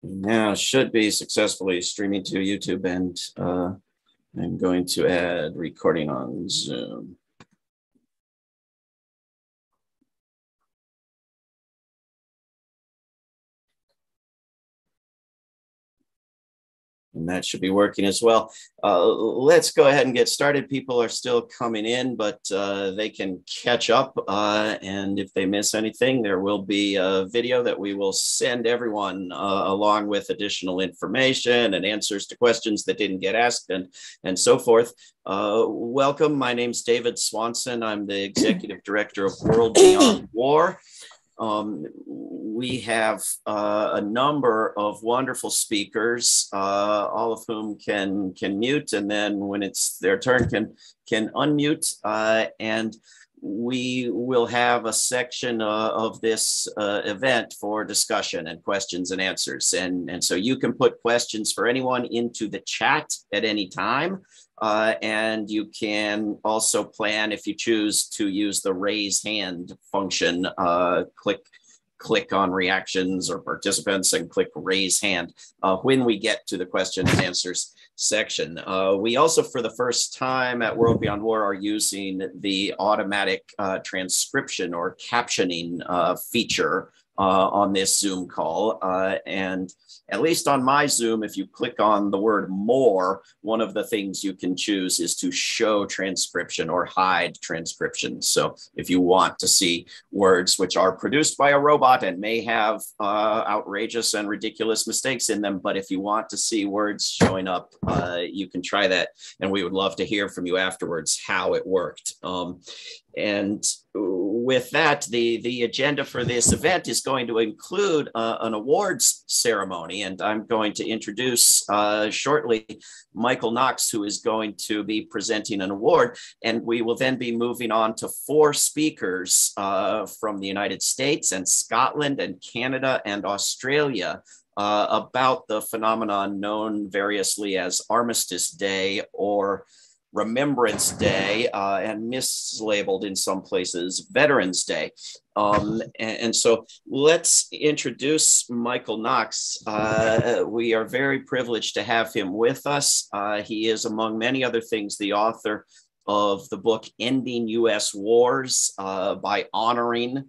Now should be successfully streaming to YouTube, and I'm going to add recording on Zoom. And that should be working as well. Let's go ahead and get started. People are still coming in, but they can catch up. And if they miss anything, there will be a video that we will send everyone along with additional information and answers to questions that didn't get asked and so forth. Welcome. My name's David Swanson. I'm the Executive Director of World Beyond War. We have a number of wonderful speakers, all of whom can mute, and then when it's their turn can unmute. And we will have a section of this event for discussion and questions and answers. And so you can put questions for anyone into the chat at any time. And you can also plan, if you choose, to use the raise hand function. Click on reactions or participants and click raise hand when we get to the question and answers section. We also, for the first time at World Beyond War, are using the automatic transcription or captioning feature on this Zoom call. And at least on my Zoom, if you click on the word more, one of the things you can choose is to show transcription or hide transcription. So if you want to see words which are produced by a robot and may have outrageous and ridiculous mistakes in them, but if you want to see words showing up, you can try that. And we would love to hear from you afterwards how it worked. And with that, the agenda for this event is going to include an awards ceremony. And I'm going to introduce shortly Michael Knox, who is going to be presenting an award. And we will then be moving on to 4 speakers from the United States and Scotland and Canada and Australia about the phenomenon known variously as Armistice Day or Remembrance Day, and mislabeled in some places Veterans Day. And so let's introduce Michael Knox. We are very privileged to have him with us. He is, among many other things, the author of the book Ending U.S. Wars by honoring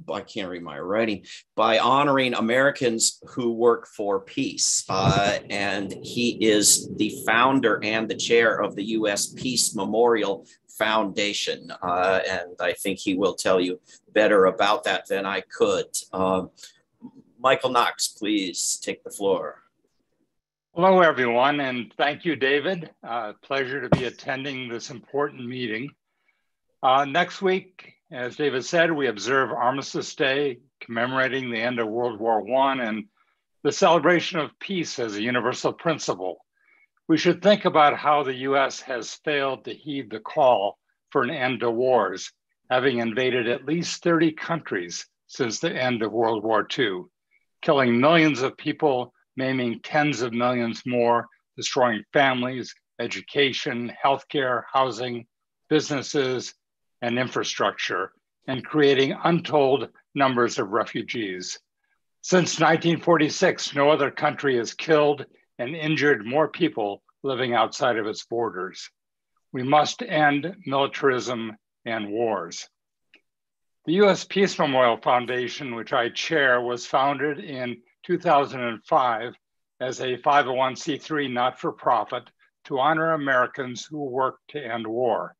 I can't read my writing, by honoring Americans who work for peace. And he is the founder and the chair of the U.S. Peace Memorial Foundation. And I think he will tell you better about that than I could. Michael Knox, please take the floor. Hello, everyone, and thank you, David. Pleasure to be attending this important meeting. Next week, as David said, we observe Armistice Day, commemorating the end of World War I and the celebration of peace as a universal principle. We should think about how the US has failed to heed the call for an end to wars, having invaded at least 30 countries since the end of World War II, killing millions of people, maiming tens of millions more, destroying families, education, healthcare, housing, businesses, and infrastructure, and creating untold numbers of refugees. Since 1946, no other country has killed and injured more people living outside of its borders. We must end militarism and wars. The U.S. Peace Memorial Foundation, which I chair, was founded in 2005 as a 501c3 not-for-profit to honor Americans who work to end war.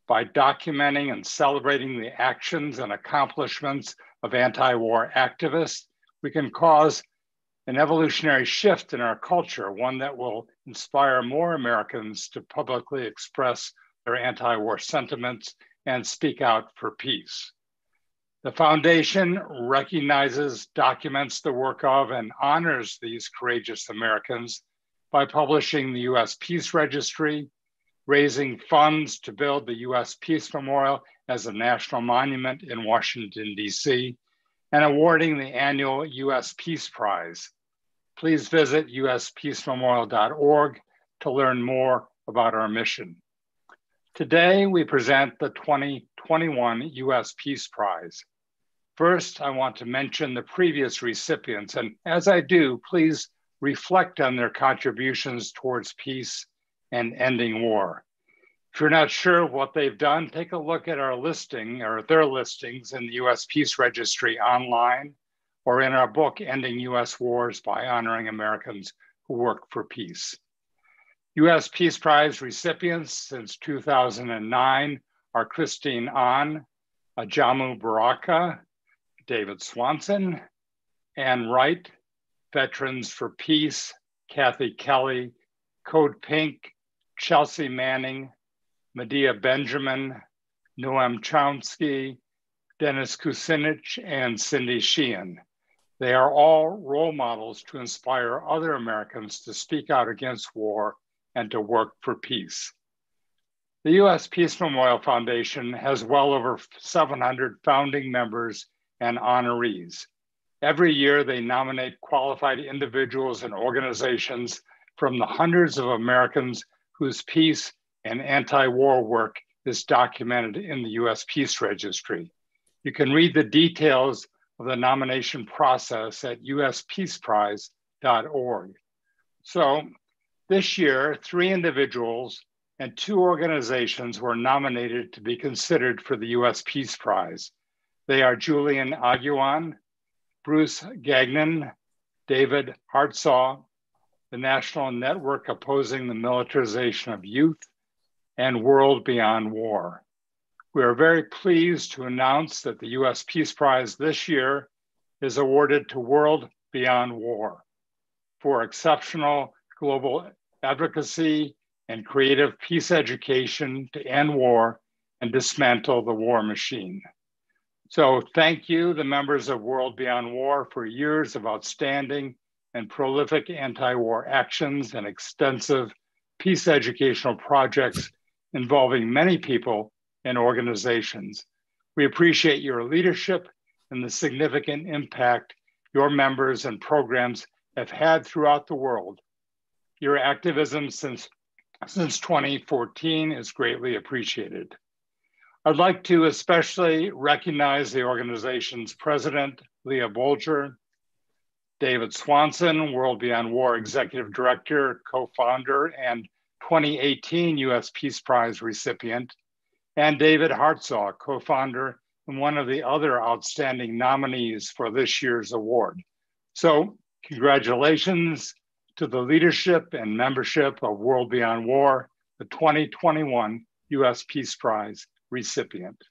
By documenting and celebrating the actions and accomplishments of anti-war activists, we can cause an evolutionary shift in our culture, one that will inspire more Americans to publicly express their anti-war sentiments and speak out for peace. The foundation recognizes, documents the work of, and honors these courageous Americans by publishing the U.S. Peace Registry, raising funds to build the U.S. Peace Memorial as a national monument in Washington, D.C., and awarding the annual U.S. Peace Prize. Please visit uspeacememorial.org to learn more about our mission. Today, we present the 2021 U.S. Peace Prize. First, I want to mention the previous recipients, and as I do, please reflect on their contributions towards peace and ending war. If you're not sure what they've done, take a look at our listing or their listings in the U.S. Peace Registry online or in our book, Ending U.S. Wars by Honoring Americans Who Work for Peace. U.S. Peace Prize recipients since 2009 are Christine Ahn, Ajamu Baraka, David Swanson, Ann Wright, Veterans for Peace, Kathy Kelly, Code Pink, Chelsea Manning, Medea Benjamin, Noam Chomsky, Dennis Kucinich, and Cindy Sheehan. They are all role models to inspire other Americans to speak out against war and to work for peace. The U.S. Peace Memorial Foundation has well over 700 founding members and honorees. Every year, they nominate qualified individuals and organizations from the hundreds of Americans whose peace and anti-war work is documented in the U.S. Peace Registry. You can read the details of the nomination process at uspeaceprize.org. So this year, 3 individuals and 2 organizations were nominated to be considered for the U.S. Peace Prize. They are Julian Aguan, Bruce Gagnon, David Hartsaw, the National Network Opposing the Militarization of Youth, and World Beyond War. We are very pleased to announce that the U.S. Peace Prize this year is awarded to World Beyond War for exceptional global advocacy and creative peace education to end war and dismantle the war machine. So thank you, the members of World Beyond War, for years of outstanding and prolific anti-war actions and extensive peace educational projects involving many people and organizations. We appreciate your leadership and the significant impact your members and programs have had throughout the world. Your activism since 2014 is greatly appreciated. I'd like to especially recognize the organization's president, Leah Bolger, David Swanson, World Beyond War Executive Director, co-founder, and 2018 U.S. Peace Prize recipient, and David Hartsaw, co-founder and one of the other outstanding nominees for this year's award. So congratulations to the leadership and membership of World Beyond War, the 2021 U.S. Peace Prize recipient.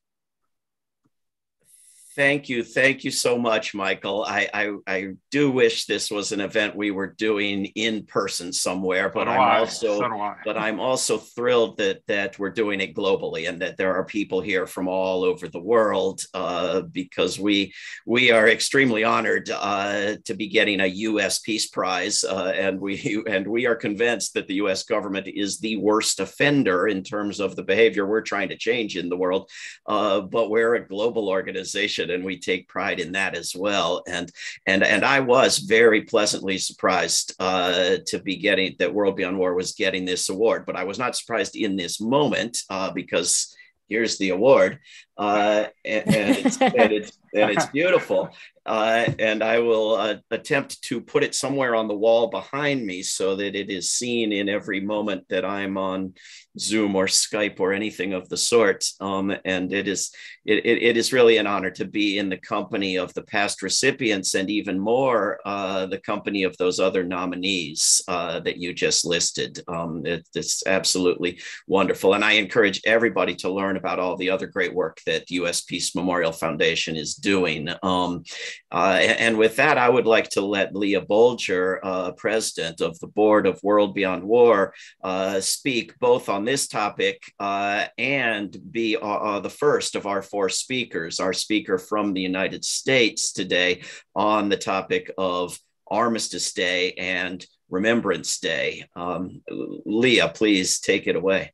Thank you so much, Michael. I do wish this was an event we were doing in person somewhere, but I'm also thrilled that we're doing it globally and that there are people here from all over the world because we are extremely honored to be getting a U.S. Peace Prize, and we are convinced that the U.S. government is the worst offender in terms of the behavior we're trying to change in the world, but we're a global organization. And we take pride in that as well. And I was very pleasantly surprised to be getting that World Beyond War was getting this award, but I was not surprised in this moment because here's the award, and it's beautiful. And I will attempt to put it somewhere on the wall behind me so that it is seen in every moment that I'm on Zoom or Skype or anything of the sort. And it is really an honor to be in the company of the past recipients and even more the company of those other nominees that you just listed. It's absolutely wonderful. And I encourage everybody to learn about all the other great work that U.S. Peace Memorial Foundation is doing. And with that, I would like to let Leah Bolger, president of the board of World Beyond War, speak both on this topic and be the first of our 4 speakers, our speaker from the United States today on the topic of Armistice Day and Remembrance Day. Leah, please take it away.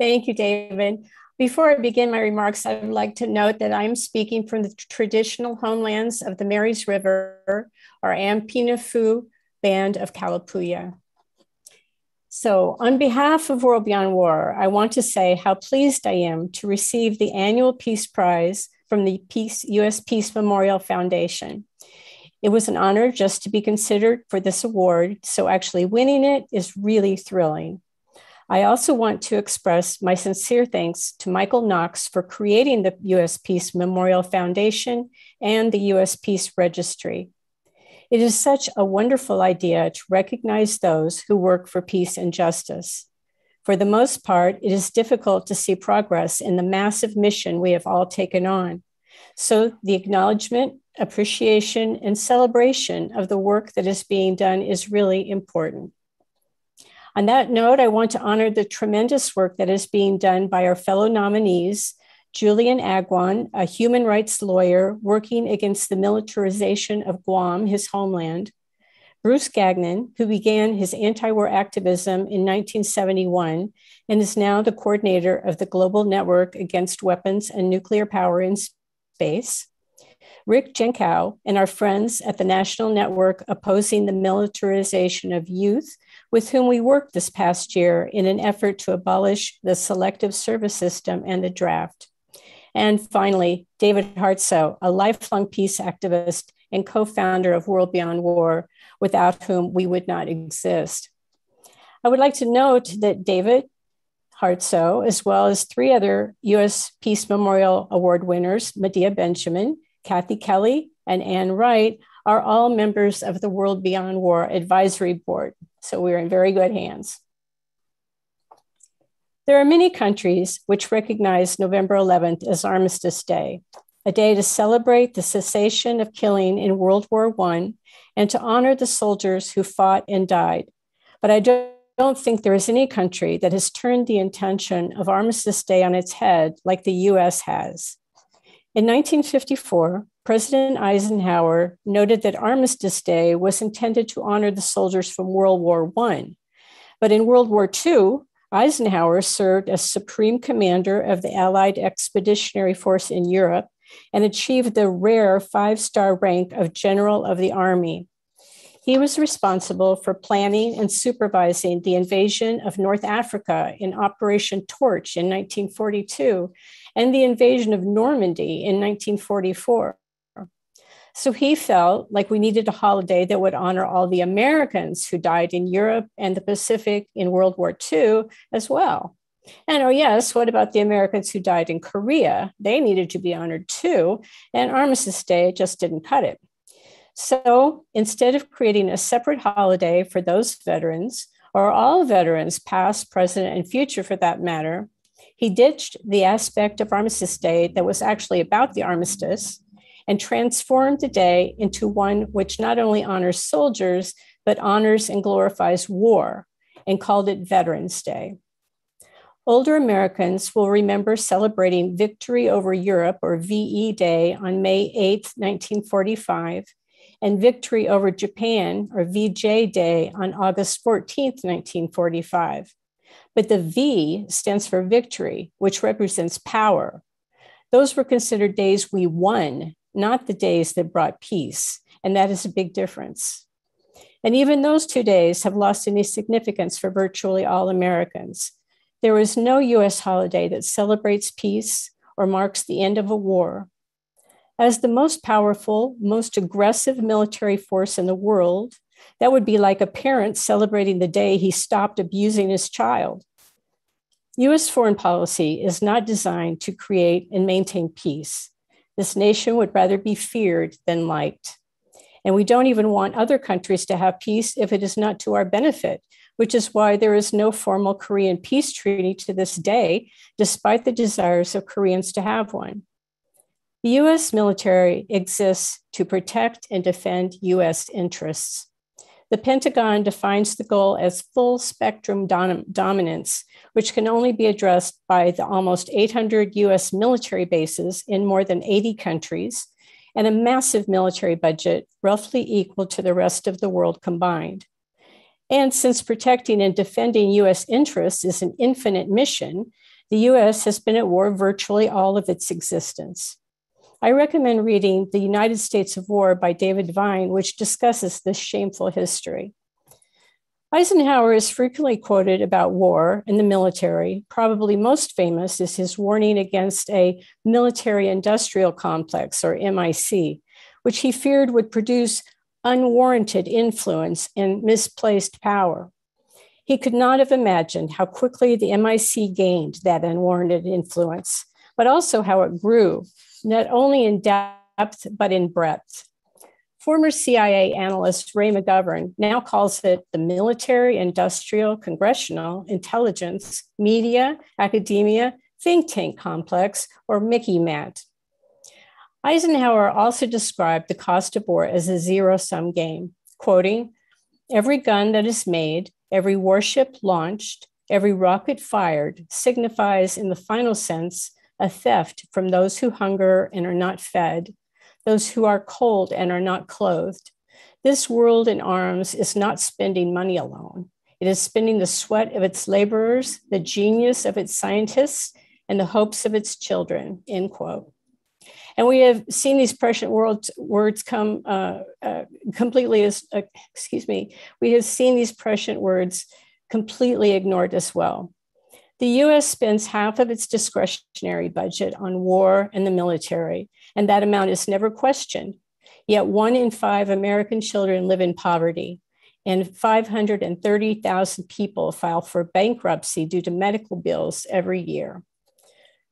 Thank you, David. Before I begin my remarks, I would like to note that I'm speaking from the traditional homelands of the Marys River, or Ampinafu Band of Kalapuya. So on behalf of World Beyond War, I want to say how pleased I am to receive the annual Peace Prize from the U.S. Peace Memorial Foundation. It was an honor just to be considered for this award, so actually winning it is really thrilling. I also want to express my sincere thanks to Michael Knox for creating the U.S. Peace Memorial Foundation and the U.S. Peace Registry. It is such a wonderful idea to recognize those who work for peace and justice. For the most part, it is difficult to see progress in the massive mission we have all taken on. So the acknowledgement, appreciation, and celebration of the work that is being done is really important. On that note, I want to honor the tremendous work that is being done by our fellow nominees, Julian Aguan, a human rights lawyer working against the militarization of Guam, his homeland, Bruce Gagnon, who began his anti-war activism in 1971 and is now the coordinator of the Global Network Against Weapons and Nuclear Power in Space, Rick Jenkow, and our friends at the National Network Opposing the Militarization of Youth, with whom we worked this past year in an effort to abolish the selective service system and the draft. And finally, David Hartsoe, a lifelong peace activist and co-founder of World Beyond War, without whom we would not exist. I would like to note that David Hartsoe, as well as 3 other U.S. Peace Memorial Award winners, Medea Benjamin, Kathy Kelly, and Ann Wright, are all members of the World Beyond War Advisory Board. So we're in very good hands. There are many countries which recognize November 11th as Armistice Day, a day to celebrate the cessation of killing in World War I and to honor the soldiers who fought and died. But I don't think there is any country that has turned the intention of Armistice Day on its head like the US has. In 1954, President Eisenhower noted that Armistice Day was intended to honor the soldiers from World War I. But in World War II, Eisenhower served as Supreme Commander of the Allied Expeditionary Force in Europe and achieved the rare 5-star rank of General of the Army. He was responsible for planning and supervising the invasion of North Africa in Operation Torch in 1942 and the invasion of Normandy in 1944. So he felt like we needed a holiday that would honor all the Americans who died in Europe and the Pacific in World War II as well. And oh yes, what about the Americans who died in Korea? They needed to be honored too, and Armistice Day just didn't cut it. So instead of creating a separate holiday for those veterans, or all veterans, past, present, and future for that matter, he ditched the aspect of Armistice Day that was actually about the armistice and transformed the day into one which not only honors soldiers, but honors and glorifies war, and called it Veterans Day. Older Americans will remember celebrating Victory over Europe, or VE Day, on May 8, 1945, and Victory over Japan, or VJ Day, on August 14, 1945. But the V stands for victory, which represents power. Those were considered days we won, not the days that brought peace, and that is a big difference. And even those 2 days have lost any significance for virtually all Americans. There is no US holiday that celebrates peace or marks the end of a war. As the most powerful, most aggressive military force in the world, that would be like a parent celebrating the day he stopped abusing his child. US foreign policy is not designed to create and maintain peace. This nation would rather be feared than liked. And we don't even want other countries to have peace if it is not to our benefit, which is why there is no formal Korean peace treaty to this day, despite the desires of Koreans to have one. The US military exists to protect and defend US interests. The Pentagon defines the goal as full spectrum dominance, which can only be addressed by the almost 800 US military bases in more than 80 countries and a massive military budget roughly equal to the rest of the world combined. And since protecting and defending US interests is an infinite mission, the US has been at war virtually all of its existence. I recommend reading The United States of War by David Vine, which discusses this shameful history. Eisenhower is frequently quoted about war and the military. Probably most famous is his warning against a military-industrial complex, or MIC, which he feared would produce unwarranted influence and misplaced power. He could not have imagined how quickly the MIC gained that unwarranted influence, but also how it grew, not only in depth, but in breadth. Former CIA analyst Ray McGovern now calls it the military, industrial, congressional, intelligence, media, academia, think tank complex, or Mickey-Mat. Eisenhower also described the cost of war as a zero-sum game, quoting, "Every gun that is made, every warship launched, every rocket fired signifies in the final sense a theft from those who hunger and are not fed, those who are cold and are not clothed. This world in arms is not spending money alone. It is spending the sweat of its laborers, the genius of its scientists, and the hopes of its children," end quote. And we have seen these prescient words come completely we have seen these prescient words completely ignored as well. The US spends half of its discretionary budget on war and the military, and that amount is never questioned. Yet 1 in 5 American children live in poverty, and 530,000 people file for bankruptcy due to medical bills every year.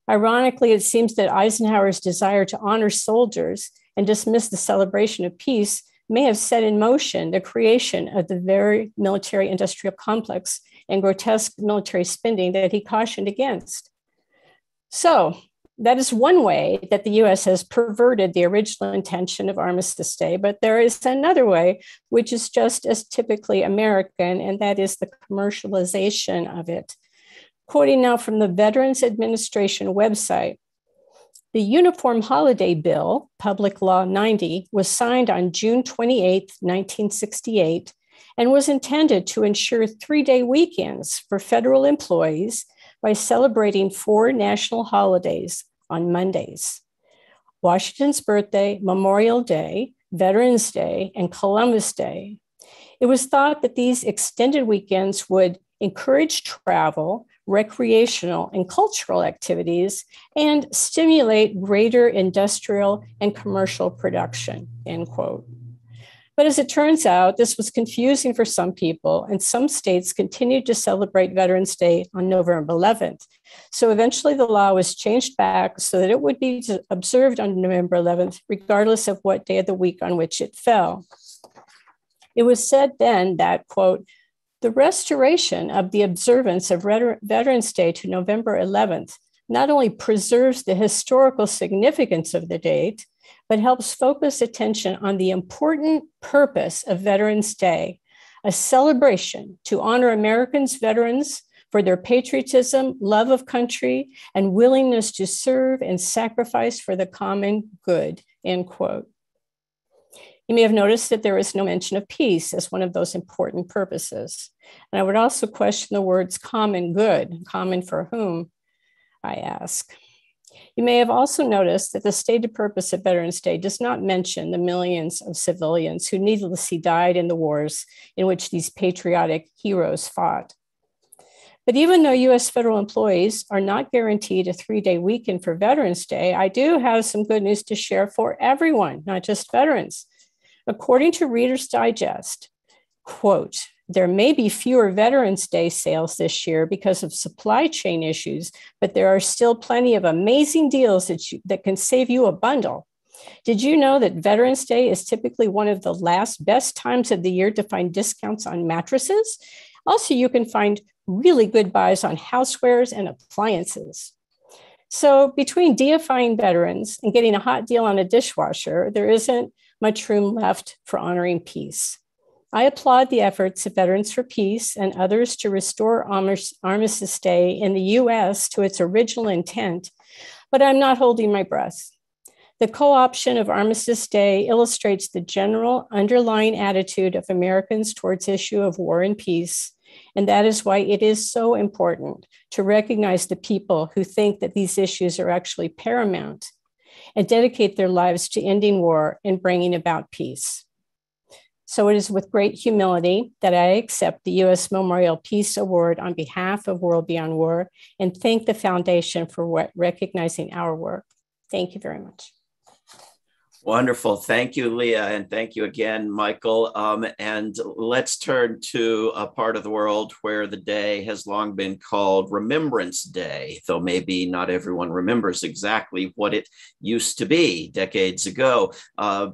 Ironically, it seems that Eisenhower's desire to honor soldiers and dismiss the celebration of peace may have set in motion the creation of the very military-industrial complex and grotesque military spending that he cautioned against. So that is one way that the US has perverted the original intention of Armistice Day, but there is another way, which is just as typically American, and that is the commercialization of it. Quoting now from the Veterans Administration website, "The Uniform Holiday Bill, Public Law 90, was signed on June 28, 1968, and was intended to ensure 3-day weekends for federal employees by celebrating 4 national holidays on Mondays: Washington's birthday, Memorial Day, Veterans Day, and Columbus Day. It was thought that these extended weekends would encourage travel, recreational and cultural activities, and stimulate greater industrial and commercial production," end quote. But as it turns out, this was confusing for some people, and some states continued to celebrate Veterans Day on November 11th. So eventually the law was changed back so that it would be observed on November 11th, regardless of what day of the week on which it fell. It was said then that, quote, "The restoration of the observance of Veterans Day to November 11th not only preserves the historical significance of the date, but helps focus attention on the important purpose of Veterans Day, a celebration to honor Americans' veterans for their patriotism, love of country, and willingness to serve and sacrifice for the common good," end quote. You may have noticed that there is no mention of peace as one of those important purposes. And I would also question the words common good, common for whom, I ask. You may have also noticed that the stated purpose of Veterans Day does not mention the millions of civilians who needlessly died in the wars in which these patriotic heroes fought. But even though US federal employees are not guaranteed a 3-day weekend for Veterans Day, I do have some good news to share for everyone, not just veterans. According to Reader's Digest, quote, "There may be fewer Veterans Day sales this year because of supply chain issues, but there are still plenty of amazing deals that can save you a bundle. Did you know that Veterans Day is typically one of the last best times of the year to find discounts on mattresses? Also, you can find really good buys on housewares and appliances." So between deifying veterans and getting a hot deal on a dishwasher, there isn't much room left for honoring peace. I applaud the efforts of Veterans for Peace and others to restore Armistice Day in the US to its original intent, but I'm not holding my breath. The co-option of Armistice Day illustrates the general underlying attitude of Americans towards issue of war and peace, and that is why it is so important to recognize the people who think that these issues are actually paramount and dedicate their lives to ending war and bringing about peace. So it is with great humility that I accept the U.S. Memorial Peace Award on behalf of World Beyond War and thank the Foundation for recognizing our work. Thank you very much. Wonderful. Thank you, Leah. And thank you again, Michael. And let's turn to a part of the world where the day has long been called Remembrance Day, though maybe not everyone remembers exactly what it used to be decades ago.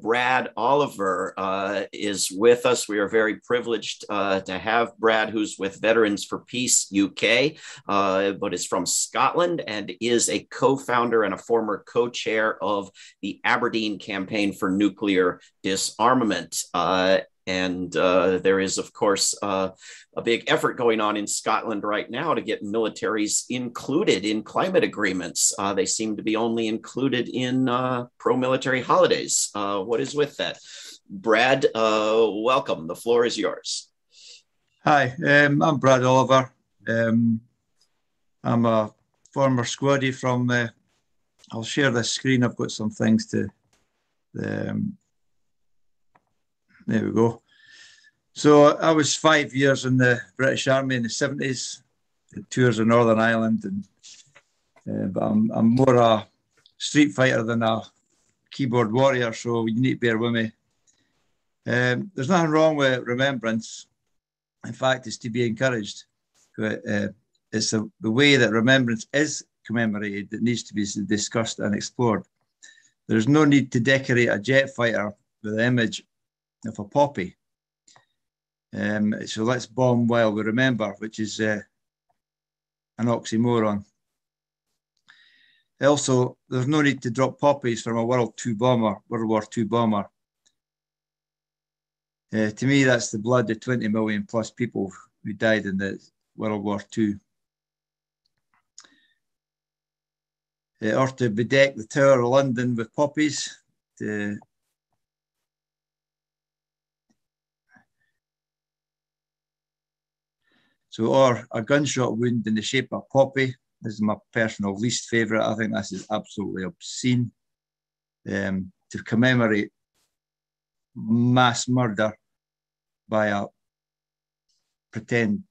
Brad Oliver is with us. We are very privileged to have Brad, who's with Veterans for Peace UK, but is from Scotland and is a co-founder and a former co-chair of the Aberdeen campaign for nuclear disarmament. And there is, of course, a big effort going on in Scotland right now to get militaries included in climate agreements. They seem to be only included in pro-military holidays. What is with that? Brad, welcome. The floor is yours. Hi, I'm Brad Oliver. I'm a former squaddy from, I'll share this screen. I've got some things to there we go. So I was 5 years in the British Army in the 70s, did tours in Northern Ireland, and but I'm more a street fighter than a keyboard warrior, so you need to bear with me. There's nothing wrong with remembrance. In fact, it's to be encouraged. It's the way that remembrance is commemorated that needs to be discussed and explored. There's no need to decorate a jet fighter with the image of a poppy. So let's bomb while we remember, which is an oxymoron. Also, there's no need to drop poppies from a World War II bomber. To me, that's the blood of 20 million plus people who died in the World War II. Or to bedeck the Tower of London with poppies. Or a gunshot wound in the shape of a poppy. This is my personal least favourite. I think this is absolutely obscene. To commemorate mass murder by a pretend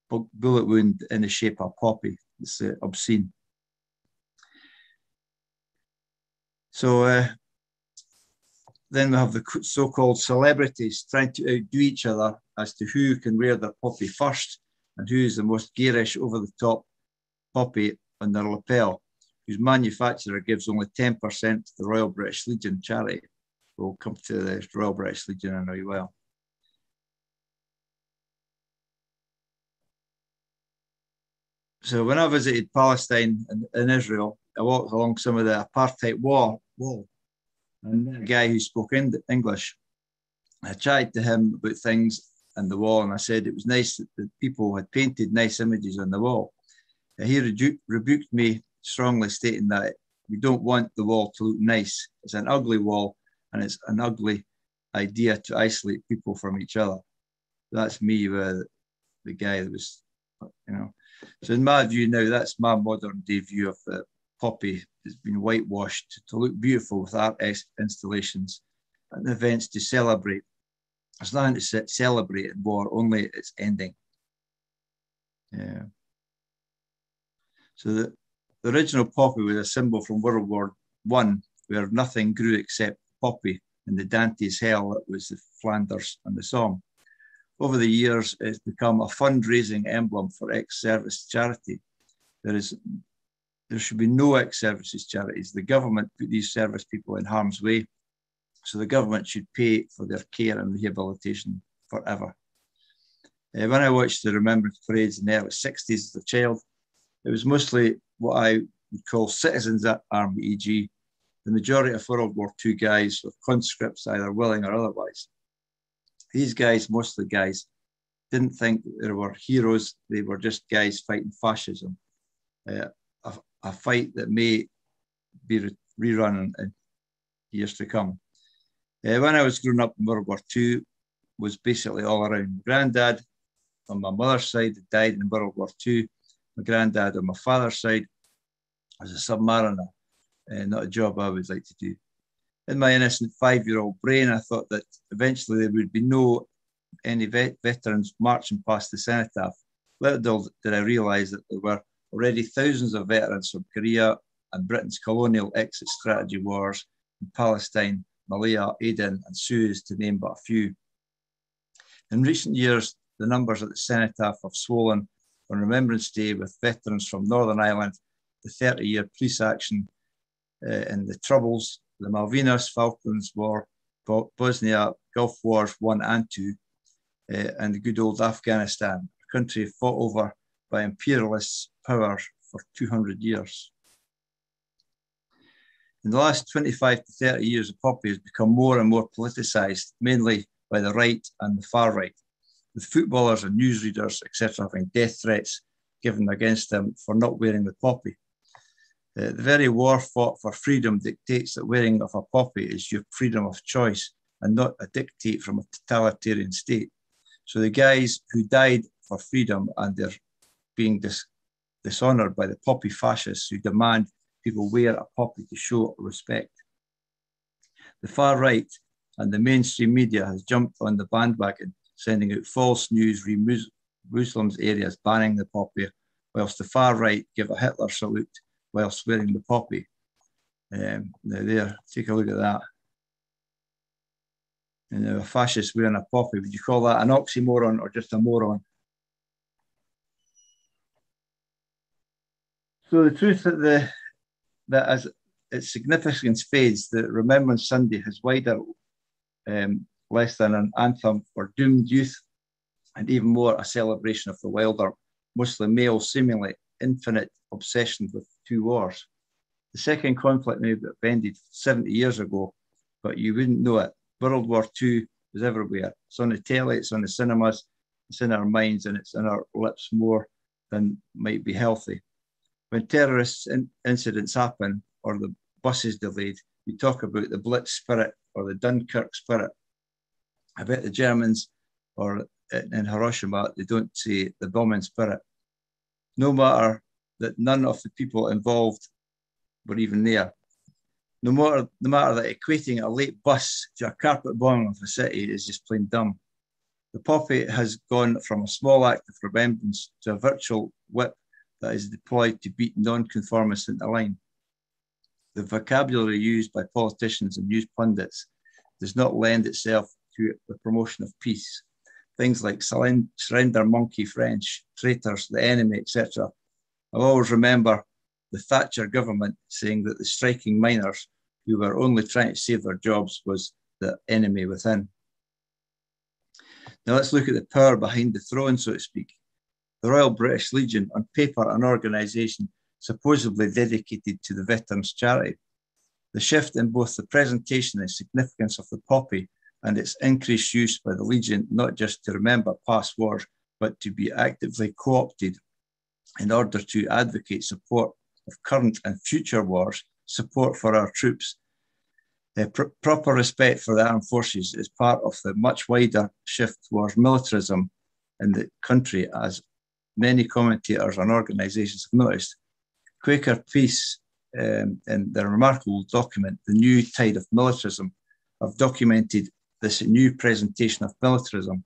bullet wound in the shape of a poppy. It's obscene. So then we have the so-called celebrities trying to outdo each other as to who can wear their poppy first and who is the most garish over-the-top poppy on their lapel, whose manufacturer gives only 10% to the Royal British Legion charity. We'll come to the Royal British Legion in a while. So when I visited Palestine and Israel, I walked along some of the apartheid wall, and a guy who spoke English. I chatted to him about things on the wall, and I said it was nice that the people had painted nice images on the wall. He rebuked me strongly, stating that we don't want the wall to look nice. It's an ugly wall, and it's an ugly idea to isolate people from each other. That's me, the guy that was, you know. So in my view now, that's my modern day view of the poppy. It's been whitewashed to look beautiful with art installations and events to celebrate. There's nothing to celebrate in war, only its ending. Yeah. So the original poppy was a symbol from World War I, where nothing grew except poppy in the Dante's hell that was the Flanders and the Somme. Over the years, it's become a fundraising emblem for ex-service charity. There should be no ex-services charities. The government put these service people in harm's way, so the government should pay for their care and rehabilitation forever. When I watched the Remembrance parades in the early 60s as a child, it was mostly what I would call citizens army, e.g. the majority of World War II guys with conscripts, either willing or otherwise. These guys, most of the guys, didn't think that they were heroes. They were just guys fighting fascism. A fight that may be rerun in years to come. When I was growing up in World War II, was basically all around. My granddad on my mother's side died in World War II. My granddad on my father's side was a submariner, not a job I would like to do. In my innocent 5-year-old brain, I thought that eventually there would be any veterans marching past the cenotaph. Little did I realise that there were already thousands of veterans from Korea and Britain's colonial exit strategy wars in Palestine, Malaya, Aden, and Suez, to name but a few. In recent years, the numbers at the cenotaph have swollen on Remembrance Day, with veterans from Northern Ireland, the 30-year police action in the Troubles, the Malvinas, Falklands War, Bosnia, Gulf Wars 1 and 2, and the good old Afghanistan, a country fought over by imperialist power for 200 years. In the last 25 to 30 years, the poppy has become more and more politicized, mainly by the right and the far right, with footballers and newsreaders, etc., having death threats given against them for not wearing the poppy. The very war fought for freedom dictates that wearing of a poppy is your freedom of choice and not a dictate from a totalitarian state. So the guys who died for freedom, and they're being dishonored by the poppy fascists who demand people wear a poppy to show respect. The far right and the mainstream media has jumped on the bandwagon, sending out false news re Muslims areas banning the poppy, whilst the far right give a Hitler salute whilst wearing the poppy. Now there, take a look at that. And a fascist wearing a poppy, would you call that an oxymoron or just a moron? So the truth that as its significance fades, the Remembrance Sunday has wider, less than an anthem for doomed youth, and even more a celebration of the wilder, mostly male, seemingly infinite obsession with two wars. The second conflict may have ended 70 years ago, but you wouldn't know it. World War II is everywhere. It's on the telly, it's on the cinemas, it's in our minds, and it's in our lips more than might be healthy. When terrorist incidents happen or the bus is delayed, we talk about the Blitz spirit or the Dunkirk spirit. I bet the Germans or in Hiroshima, they don't say the bombing spirit. No matter that none of the people involved were even there. No matter that equating a late bus to a carpet bombing of a city is just plain dumb. The poppy has gone from a small act of remembrance to a virtual whip that is deployed to beat non-conformists into line. The vocabulary used by politicians and news pundits does not lend itself to the promotion of peace. Things like surrender monkey French, traitors, the enemy, etc. I'll always remember the Thatcher government saying that the striking miners who were only trying to save their jobs was the enemy within. Now let's look at the power behind the throne, so to speak. The Royal British Legion, on paper an organisation supposedly dedicated to the veterans' charity. The shift in both the presentation and significance of the poppy and its increased use by the Legion, not just to remember past wars, but to be actively co-opted in order to advocate support of current and future wars, support for our troops. Proper respect for the armed forces is part of the much wider shift towards militarism in the country, as many commentators and organisations have noticed. Quaker Peace, in their remarkable document, The New Tide of Militarism, have documented this new presentation of militarism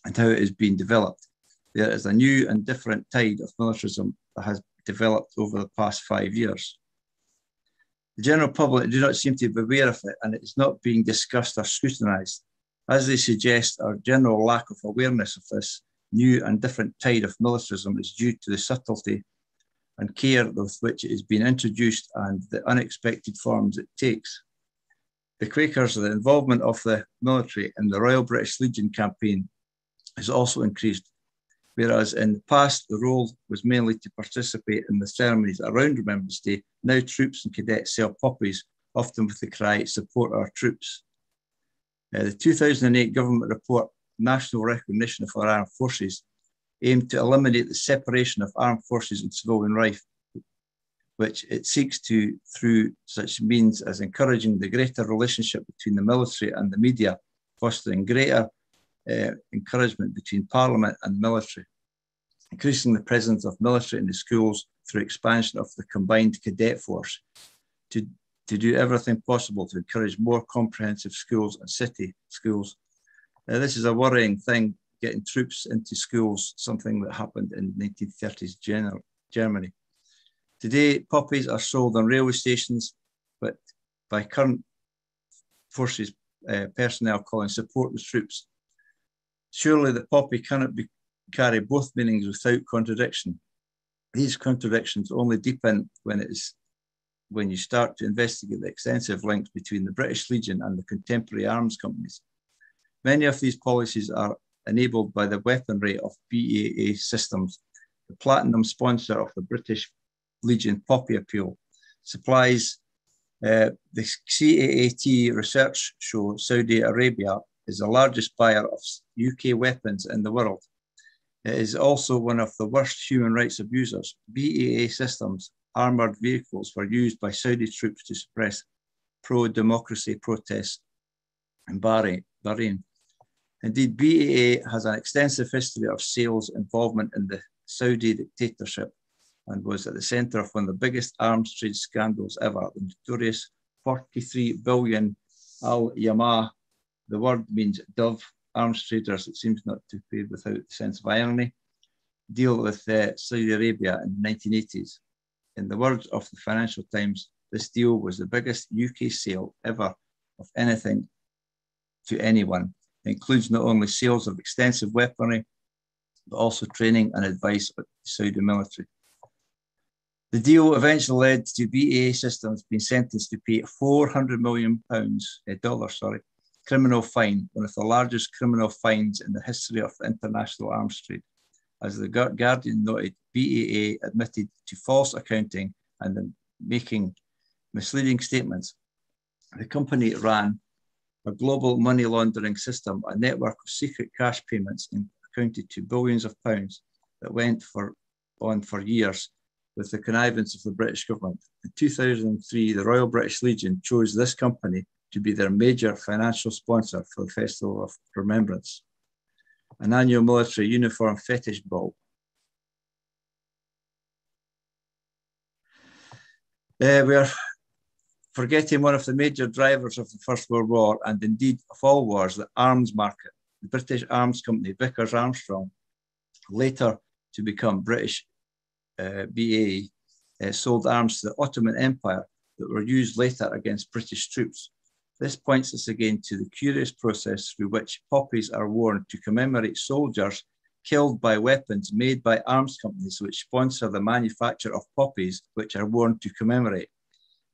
and how it is being developed. There is a new and different tide of militarism that has developed over the past 5 years. The general public do not seem to be aware of it, and it is not being discussed or scrutinised. As they suggest, our general lack of awareness of this new and different tide of militarism is due to the subtlety and care with which it is being introduced and the unexpected forms it takes. The Quakers, the involvement of the military in the Royal British Legion campaign has also increased, whereas in the past the role was mainly to participate in the ceremonies around Remembrance Day. Now troops and cadets sell poppies, often with the cry, "Support our troops." The 2008 government report, National Recognition of our Armed Forces, aimed to eliminate the separation of armed forces and civilian life, which it seeks to through such means as encouraging the greater relationship between the military and the media, fostering greater encouragement between Parliament and military, increasing the presence of military in the schools through expansion of the combined cadet force, to to do everything possible to encourage more comprehensive schools and city schools. This is a worrying thing, getting troops into schools, something that happened in 1930s Germany. Today, poppies are sold on railway stations, but by current forces personnel calling support the troops. Surely the poppy cannot carry both meanings without contradiction. These contradictions only deepen when you start to investigate the extensive links between the British Legion and the contemporary arms companies. Many of these policies are enabled by the weaponry of BAA Systems, the platinum sponsor of the British Legion Poppy Appeal. Supplies the CAAT research show Saudi Arabia is the largest buyer of UK weapons in the world. It is also one of the worst human rights abusers. BAA Systems armoured vehicles were used by Saudi troops to suppress pro-democracy protests in Bahrain. Indeed, BAA has an extensive history of sales involvement in the Saudi dictatorship and was at the centre of one of the biggest arms trade scandals ever, the notorious 43 billion al-Yamah. The word means dove. Arms traders, it seems not to be without the sense of irony, deal with Saudi Arabia in the 1980s. In the words of the Financial Times, this deal was the biggest UK sale ever of anything to anyone. It includes not only sales of extensive weaponry, but also training and advice of the Saudi military. The deal eventually led to BAA Systems being sentenced to pay £400 million criminal fine, one of the largest criminal fines in the history of the international arms trade. As the Guardian noted, BAA admitted to false accounting and making misleading statements. The company ran a global money laundering system, a network of secret cash payments accounted to billions of pounds that went on for years with the connivance of the British government. In 2003, the Royal British Legion chose this company to be their major financial sponsor for the Festival of Remembrance, an annual military uniform fetish ball. We are forgetting one of the major drivers of the First World War, and indeed of all wars, the arms market. The British arms company Vickers Armstrong, later to become British BAE, sold arms to the Ottoman Empire that were used later against British troops. This points us again to the curious process through which poppies are worn to commemorate soldiers killed by weapons made by arms companies which sponsor the manufacture of poppies which are worn to commemorate.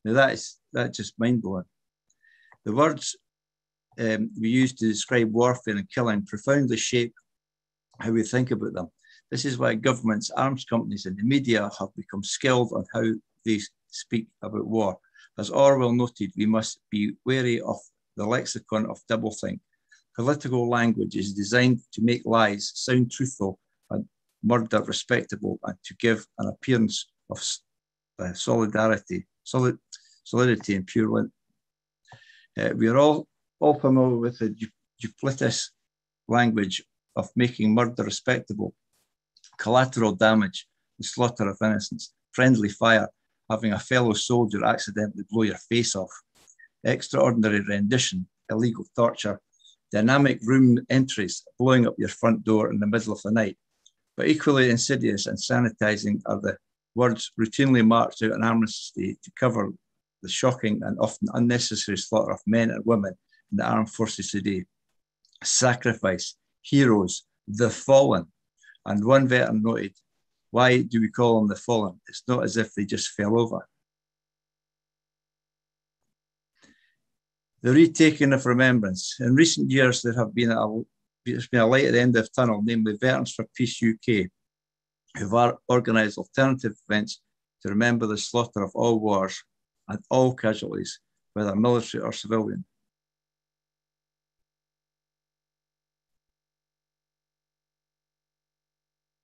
Now that's just mind-blowing. The words we use to describe warfare and killing profoundly shape how we think about them. This is why governments, arms companies and the media have become skilled on how they speak about war. As Orwell noted, we must be wary of the lexicon of doublethink. Political language is designed to make lies sound truthful and murder respectable, and to give an appearance of solidity and pure. We are all familiar with the duplicitous language of making murder respectable, collateral damage, the slaughter of innocents, friendly fire, having a fellow soldier accidentally blow your face off, extraordinary rendition, illegal torture, dynamic room entries, blowing up your front door in the middle of the night. But equally insidious and sanitizing are the words routinely marched out on Armistice Day to cover the shocking and often unnecessary slaughter of men and women in the armed forces today. Sacrifice, heroes, the fallen. And one veteran noted, "Why do we call them the fallen? It's not as if they just fell over." The retaking of remembrance. In recent years, there's been a light at the end of the tunnel, namely Veterans for Peace UK, who've organised alternative events to remember the slaughter of all wars and all casualties, whether military or civilian.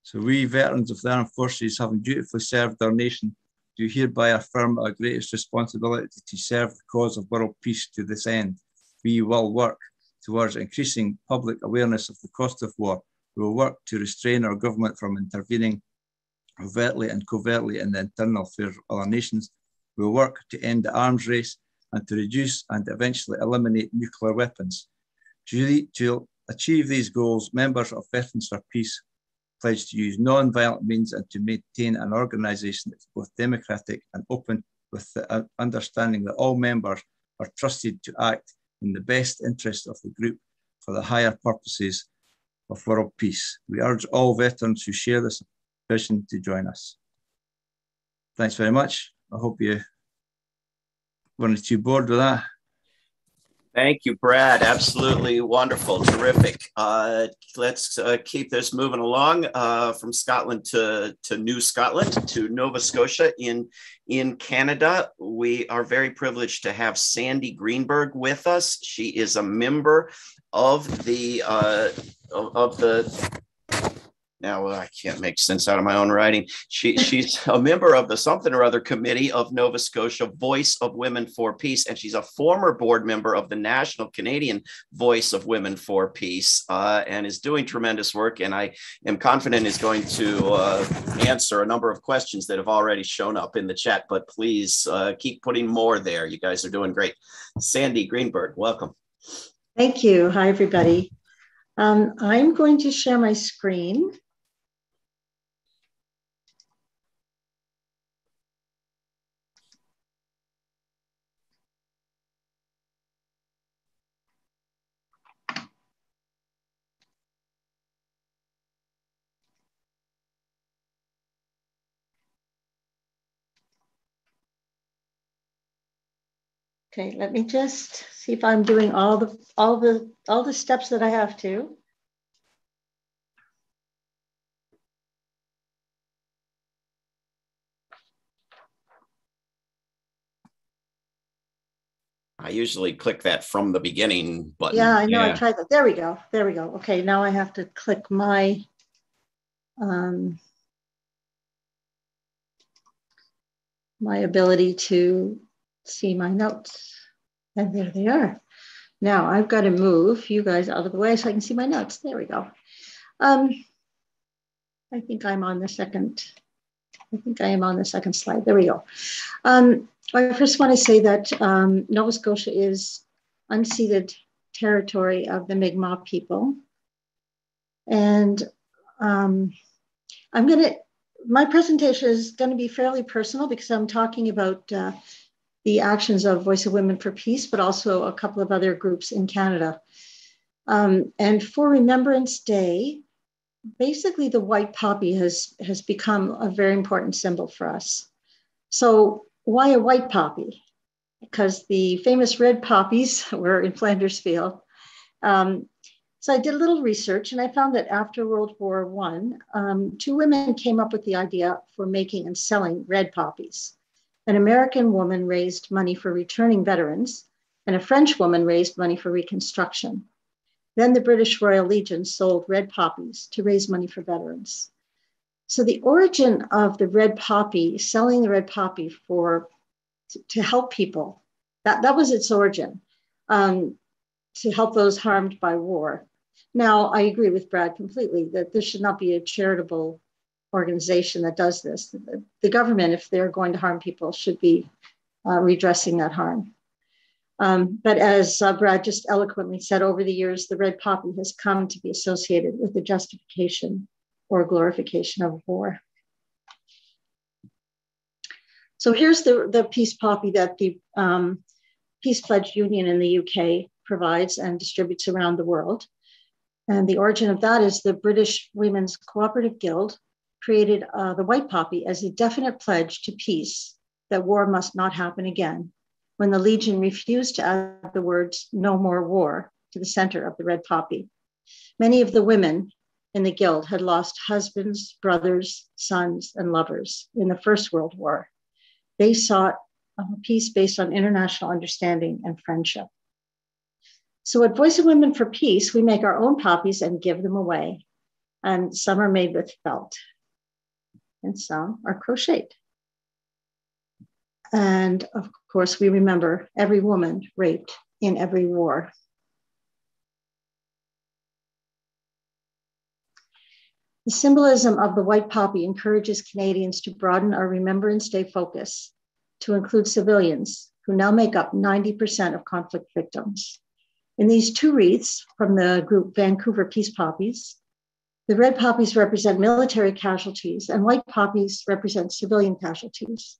So we veterans of the armed forces, having dutifully served our nation, do hereby affirm our greatest responsibility to serve the cause of world peace to this end. We will work towards increasing public awareness of the cost of war. We will work to restrain our government from intervening overtly and covertly in the internal affairs of other nations. We'll work to end the arms race and to reduce and eventually eliminate nuclear weapons. To achieve these goals, members of Veterans for Peace pledge to use non-violent means and to maintain an organisation that's both democratic and open, with the understanding that all members are trusted to act in the best interest of the group for the higher purposes of world peace. We urge all veterans who share this vision to join us. Thanks very much. I hope you weren't too bored with that. Thank you, Brad. Absolutely wonderful, terrific. Let's keep this moving along from Scotland to New Scotland, to Nova Scotia in Canada. We are very privileged to have Sandy Greenberg with us. She is a member of the now I can't make sense out of my own writing. She's a member of the something or other committee of Nova Scotia Voice of Women for Peace, and she's a former board member of the National Canadian Voice of Women for Peace, and is doing tremendous work. And I am confident is going to answer a number of questions that have already shown up in the chat, but please keep putting more there. You guys are doing great. Sandy Greenberg, welcome. Thank you. Hi, everybody. I'm going to share my screen. Okay, let me just see if I'm doing all the steps that I have to. I usually click that from the beginning button. Yeah, I know. Yeah. I tried that. There we go. There we go. Okay, now I have to click my my ability to see my notes. And there they are. Now I've got to move you guys out of the way so I can see my notes. There we go. I think I'm on the second. I think I am on the second slide. There we go. I first want to say that Nova Scotia is unceded territory of the Mi'kmaq people. And my presentation is going to be fairly personal because I'm talking about the actions of Voice of Women for Peace, but also a couple of other groups in Canada. And for Remembrance Day, basically the white poppy has become a very important symbol for us. So why a white poppy? Because the famous red poppies were in Flanders Field. So I did a little research and I found that after World War I, two women came up with the idea for making and selling red poppies. An American woman raised money for returning veterans, and a French woman raised money for reconstruction. Then the British Royal Legion sold red poppies to raise money for veterans. So the origin of the red poppy, selling the red poppy to help people, that was its origin, to help those harmed by war. Now, I agree with Brad completely that this should not be a charitable organization that does this. The government, if they're going to harm people, should be redressing that harm. But as Brad just eloquently said, over the years, the red poppy has come to be associated with the justification or glorification of war. So here's the peace poppy that the Peace Pledge Union in the UK provides and distributes around the world. And the origin of that is the British Women's Cooperative Guild created the white poppy as a definite pledge to peace, that war must not happen again, when the Legion refused to add the words "no more war" to the center of the red poppy. Many of the women in the guild had lost husbands, brothers, sons, and lovers in the First World War. They sought peace based on international understanding and friendship. So at Voice of Women for Peace, we make our own poppies and give them away. And some are made with felt, and some are crocheted. And of course, we remember every woman raped in every war. The symbolism of the white poppy encourages Canadians to broaden our Remembrance Day focus to include civilians, who now make up 90% of conflict victims. In these two wreaths from the group Vancouver Peace Poppies, the red poppies represent military casualties and white poppies represent civilian casualties.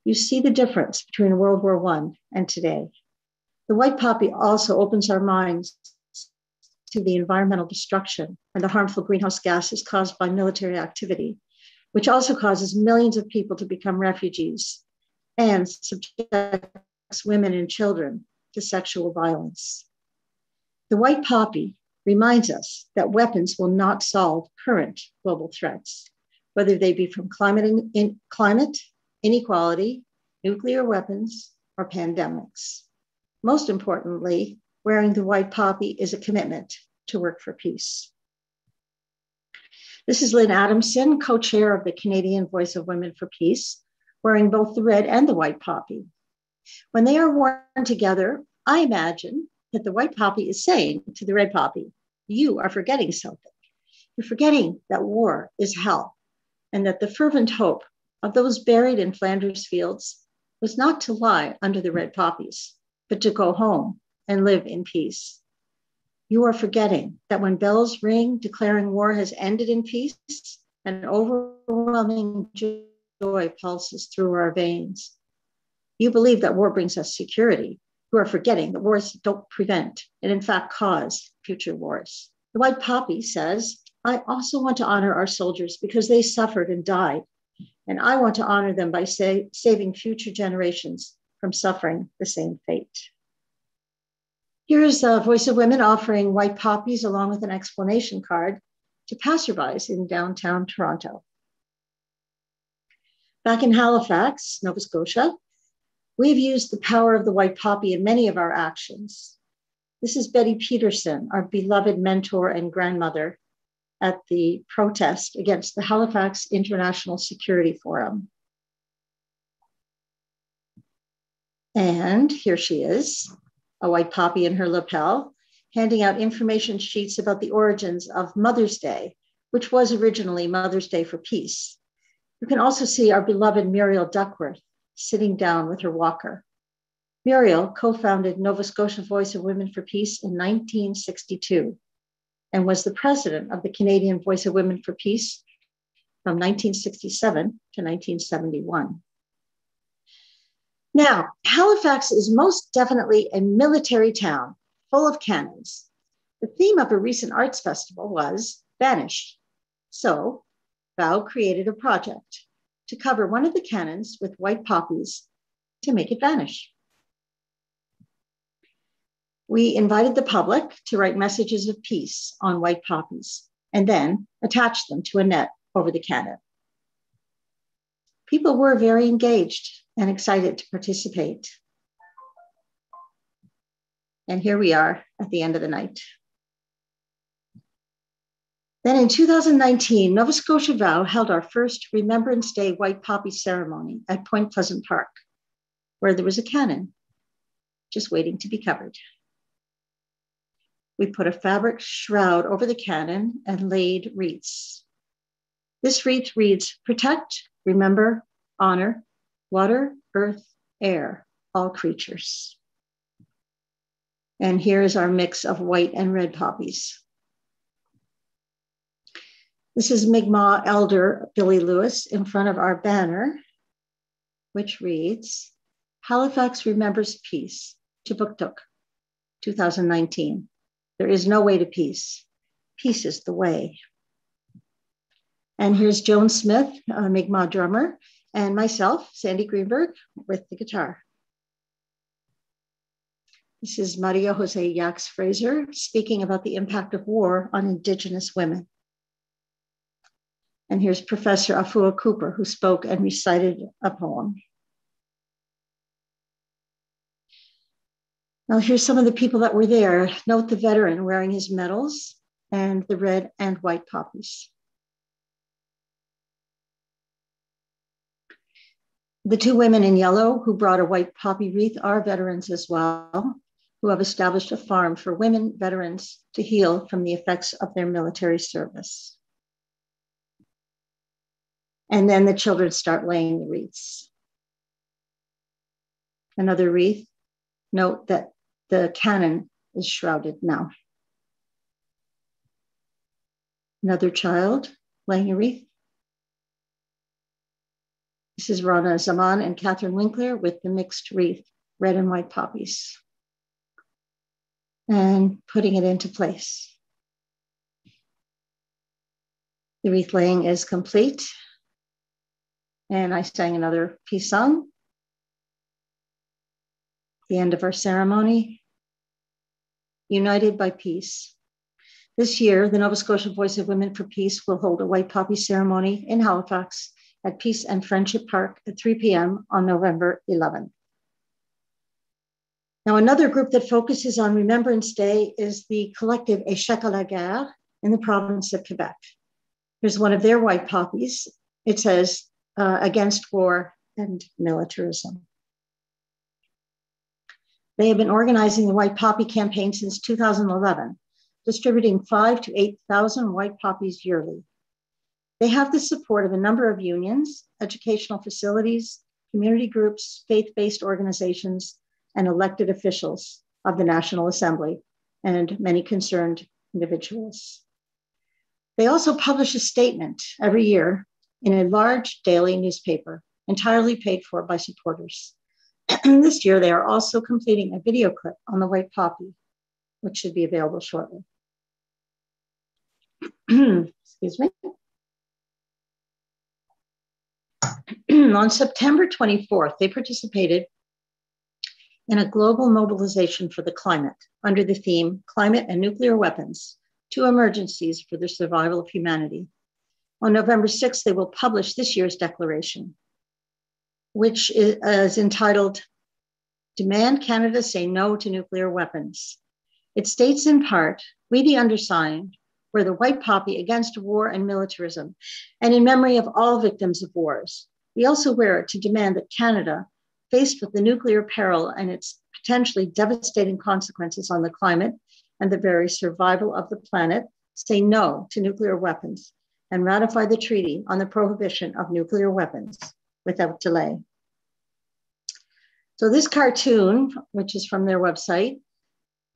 You see the difference between World War I and today. The white poppy also opens our minds to the environmental destruction and the harmful greenhouse gases caused by military activity, which also causes millions of people to become refugees and subjects women and children to sexual violence. The white poppy reminds us that weapons will not solve current global threats, whether they be from climate, inequality, nuclear weapons, or pandemics. Most importantly, wearing the white poppy is a commitment to work for peace. This is Lynn Adamson, co-chair of the Canadian Voice of Women for Peace, wearing both the red and the white poppy. When they are worn together, I imagine that the white poppy is saying to the red poppy, you are forgetting something. You're forgetting that war is hell, and that the fervent hope of those buried in Flanders fields was not to lie under the red poppies, but to go home and live in peace. You are forgetting that when bells ring declaring war has ended in peace, an overwhelming joy pulses through our veins. You believe that war brings us security. You are forgetting that wars don't prevent and in fact cause future wars. The white poppy says, I also want to honor our soldiers because they suffered and died. And I want to honor them by saving future generations from suffering the same fate. Here's a Voice of Women offering white poppies along with an explanation card to passerbys in downtown Toronto. Back in Halifax, Nova Scotia, we've used the power of the white poppy in many of our actions. This is Betty Peterson, our beloved mentor and grandmother, at the protest against the Halifax International Security Forum. And here she is, a white poppy in her lapel, handing out information sheets about the origins of Mother's Day, which was originally Mother's Day for Peace. You can also see our beloved Muriel Duckworth sitting down with her walker. Muriel co-founded Nova Scotia Voice of Women for Peace in 1962 and was the president of the Canadian Voice of Women for Peace from 1967 to 1971. Now, Halifax is most definitely a military town full of cannons. The theme of a recent arts festival was Vanish. So, VOW created a project to cover one of the cannons with white poppies to make it vanish. We invited the public to write messages of peace on white poppies and then attach them to a net over the cannon. People were very engaged and excited to participate. And here we are at the end of the night. Then in 2019, Nova Scotia VOW held our first Remembrance Day white poppy ceremony at Point Pleasant Park, where there was a cannon just waiting to be covered. We put a fabric shroud over the cannon and laid wreaths. This wreath reads, protect, remember, honor, water, earth, air, all creatures. And here is our mix of white and red poppies. This is Mi'kmaq Elder Billy Lewis in front of our banner, which reads, Halifax Remembers Peace, Chibuktuk, 2019. There is no way to peace. Peace is the way. And here's Joan Smith, a Mi'kmaq drummer, and myself, Sandy Greenberg, with the guitar. This is Maria Jose Yax Fraser speaking about the impact of war on Indigenous women. And here's Professor Afua Cooper, who spoke and recited a poem. Now here's some of the people that were there. Note the veteran wearing his medals and the red and white poppies. The two women in yellow who brought a white poppy wreath are veterans as well, who have established a farm for women veterans to heal from the effects of their military service. And then the children start laying the wreaths. another wreath. Note that the cannon is shrouded now. Another child laying a wreath. This is Rana Zaman and Catherine Winkler with the mixed wreath, red and white poppies, and putting it into place. The wreath laying is complete. And I sang another peace song. The end of our ceremony. United by peace. This year, the Nova Scotia Voice of Women for Peace will hold a white poppy ceremony in Halifax at Peace and Friendship Park at 3 p.m. on November 11th. Now, another group that focuses on Remembrance Day is the collective Échec à la Guerre in the province of Quebec. Here's one of their white poppies. It says, against war and militarism. They have been organizing the White Poppy campaign since 2011, distributing 5,000 to 8,000 white poppies yearly. They have the support of a number of unions, educational facilities, community groups, faith-based organizations, and elected officials of the National Assembly, and many concerned individuals. They also publish a statement every year in a large daily newspaper, entirely paid for by supporters. This year, they are also completing a video clip on the white poppy, which should be available shortly. Excuse me. On September 24th, they participated in a global mobilization for the climate under the theme, Climate and Nuclear Weapons, Two Emergencies for the Survival of Humanity. On November 6th, they will publish this year's declaration, which is entitled, Demand Canada Say No to Nuclear Weapons. It states in part, we the undersigned wear the white poppy against war and militarism, and in memory of all victims of wars. We also wear it to demand that Canada, faced with the nuclear peril and its potentially devastating consequences on the climate and the very survival of the planet, say no to nuclear weapons and ratify the treaty on the prohibition of nuclear weapons without delay. So this cartoon, which is from their website,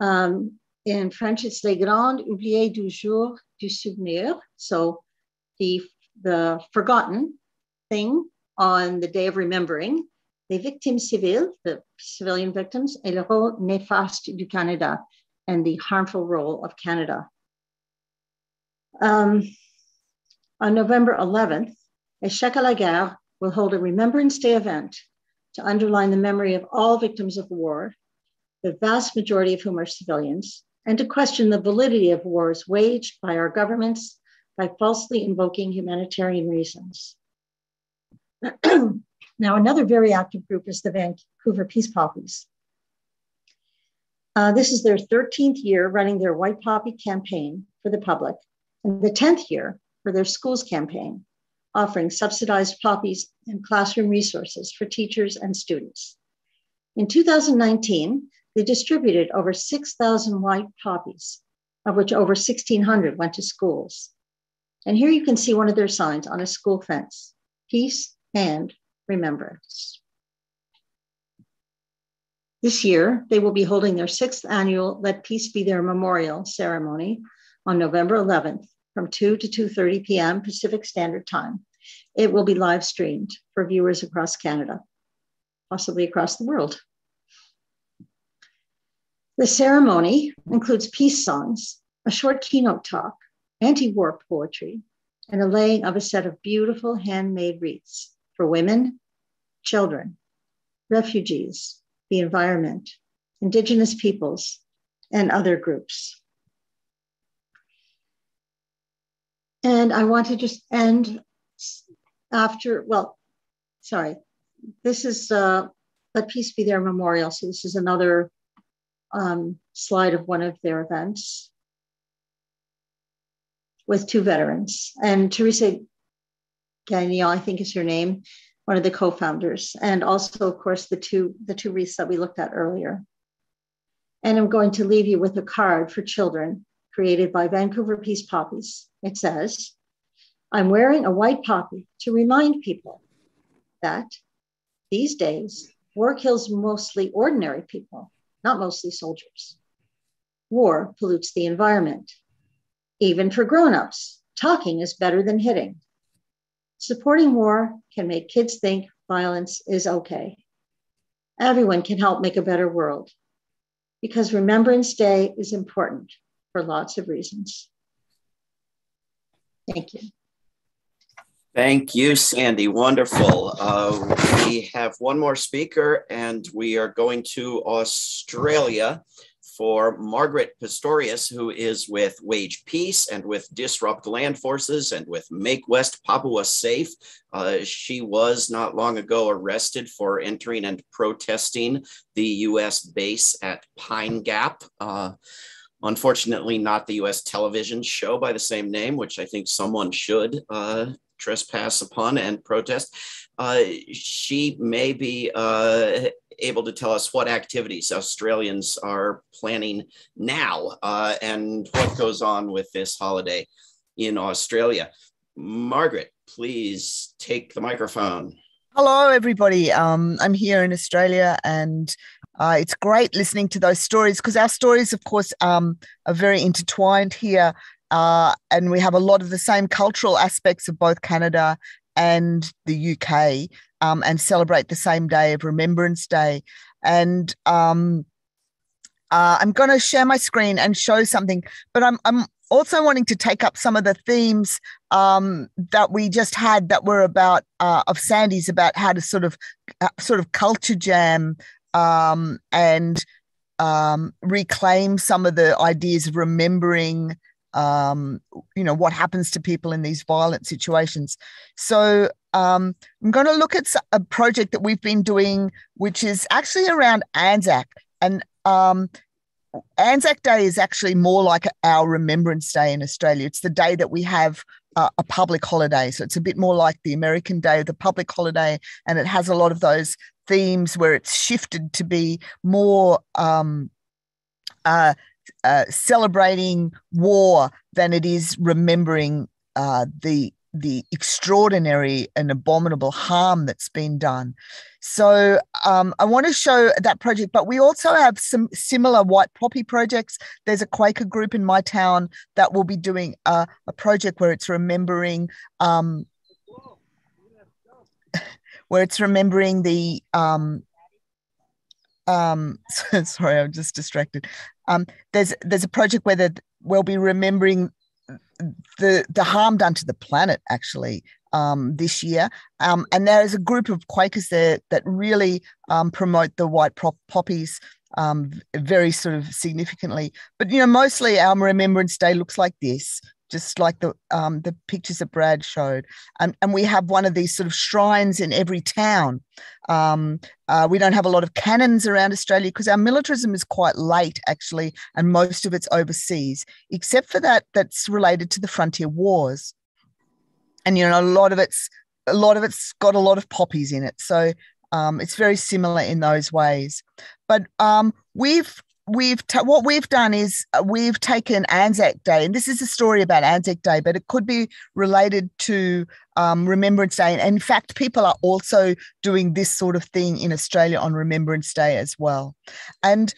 in French, it's Les Grands Oubliés du Jour du Souvenir. So the forgotten thing on the day of remembering, les victimes civiles, the civilian victims, et le rôle néfaste du Canada, and the harmful role of Canada. On November 11th, Échec à la Guerre will hold a Remembrance Day event to underline the memory of all victims of war, the vast majority of whom are civilians, and to question the validity of wars waged by our governments by falsely invoking humanitarian reasons. Now, another very active group is the Vancouver Peace Poppies. This is their 13th year running their White Poppy campaign for the public, and the 10th year for their schools campaign, offering subsidized poppies and classroom resources for teachers and students. In 2019, they distributed over 6,000 white poppies, of which over 1,600 went to schools. And here you can see one of their signs on a school fence, Peace and Remembrance. This year, they will be holding their 6th annual Let Peace Be Their Memorial ceremony on November 11th from 2 to 2:30 p.m. Pacific Standard Time. It will be live streamed for viewers across Canada, possibly across the world. The ceremony includes peace songs, a short keynote talk, anti-war poetry, and a laying of a set of beautiful handmade wreaths for women, children, refugees, the environment, Indigenous peoples, and other groups. And I want to just end after, this is Let Peace Be Their Memorial. So this is another slide of one of their events with 2 veterans. And Teresa Gagnon, I think is her name, one of the co-founders, and also, of course, the two wreaths that we looked at earlier. And I'm going to leave you with a card for children created by Vancouver Peace Poppies. It says, I'm wearing a white poppy to remind people that these days War kills mostly ordinary people, not mostly soldiers. War pollutes the environment. Even for grown-ups, talking is better than hitting. Supporting war can make kids think violence is okay. Everyone can help make a better world, because Remembrance Day is important for lots of reasons. Thank you. Thank you, Sandy. Wonderful. We have one more speaker, and we are going to Australia for Margaret Pistorius, who is with Wage Peace and with Disrupt Land Forces and with Make West Papua Safe. She was not long ago arrested for entering and protesting the U.S. base at Pine Gap. Unfortunately, not the U.S. television show by the same name, which I think someone should trespass upon and protest. She may be able to tell us what activities Australians are planning now and what goes on with this holiday in Australia. Margaret, please take the microphone. Hello, everybody. I'm here in Australia, and it's great listening to those stories, because our stories, of course, are very intertwined here, and we have a lot of the same cultural aspects of both Canada and the UK, and celebrate the same day of Remembrance Day. And I'm going to share my screen and show something, but I'm also wanting to take up some of the themes that we just had that were about of Sandy's, about how to sort of culture jam and reclaim some of the ideas of remembering what happens to people in these violent situations. So I'm going to look at a project that we've been doing, which is actually around Anzac. And Anzac Day is actually more like our Remembrance Day in Australia. It's the day that we have a public holiday. So it's a bit more like the American Day, the public holiday, and it has a lot of those themes where it's shifted to be more celebrating war than it is remembering the extraordinary and abominable harm that's been done. So I want to show that project, but we also have some similar white poppy projects. There's a Quaker group in my town that will be doing a project where it's remembering the sorry, I'm just distracted. There's a project where we'll be remembering the harm done to the planet, actually, this year. And there is a group of Quakers there that really promote the white poppies very sort of significantly. But, mostly our Remembrance Day looks like this, just like the pictures that Brad showed. And we have one of these sort of shrines in every town. We don't have a lot of cannons around Australia because our militarism is quite late, actually, and most of it's overseas, except for that's related to the frontier wars. And, a lot of it's got a lot of poppies in it. So it's very similar in those ways. But what we've done is we've taken Anzac Day, and this is a story about Anzac Day, but it could be related to Remembrance Day. And in fact, people are also doing this sort of thing in Australia on Remembrance Day as well. And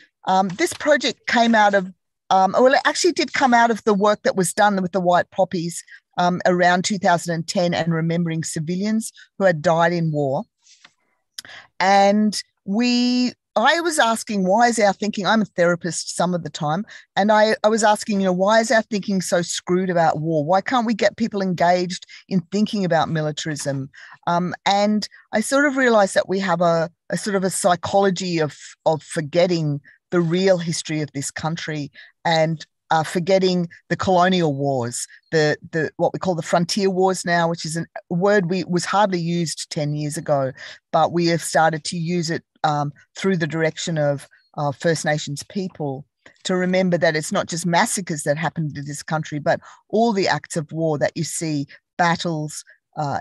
this project came out of, it actually did come out of the work that was done with the white poppies around 2010 and remembering civilians who had died in war. And I was asking, why is our thinking, I'm a therapist some of the time, and I was asking, why is our thinking so screwed about war? Why can't we get people engaged in thinking about militarism? And I sort of realized that we have a sort of a psychology of forgetting the real history of this country and forgetting the colonial wars, the what we call the frontier wars now, which is a word was hardly used 10 years ago, but we have started to use it through the direction of First Nations people to remember that it's not just massacres that happened to this country, but all the acts of war that you see, battles,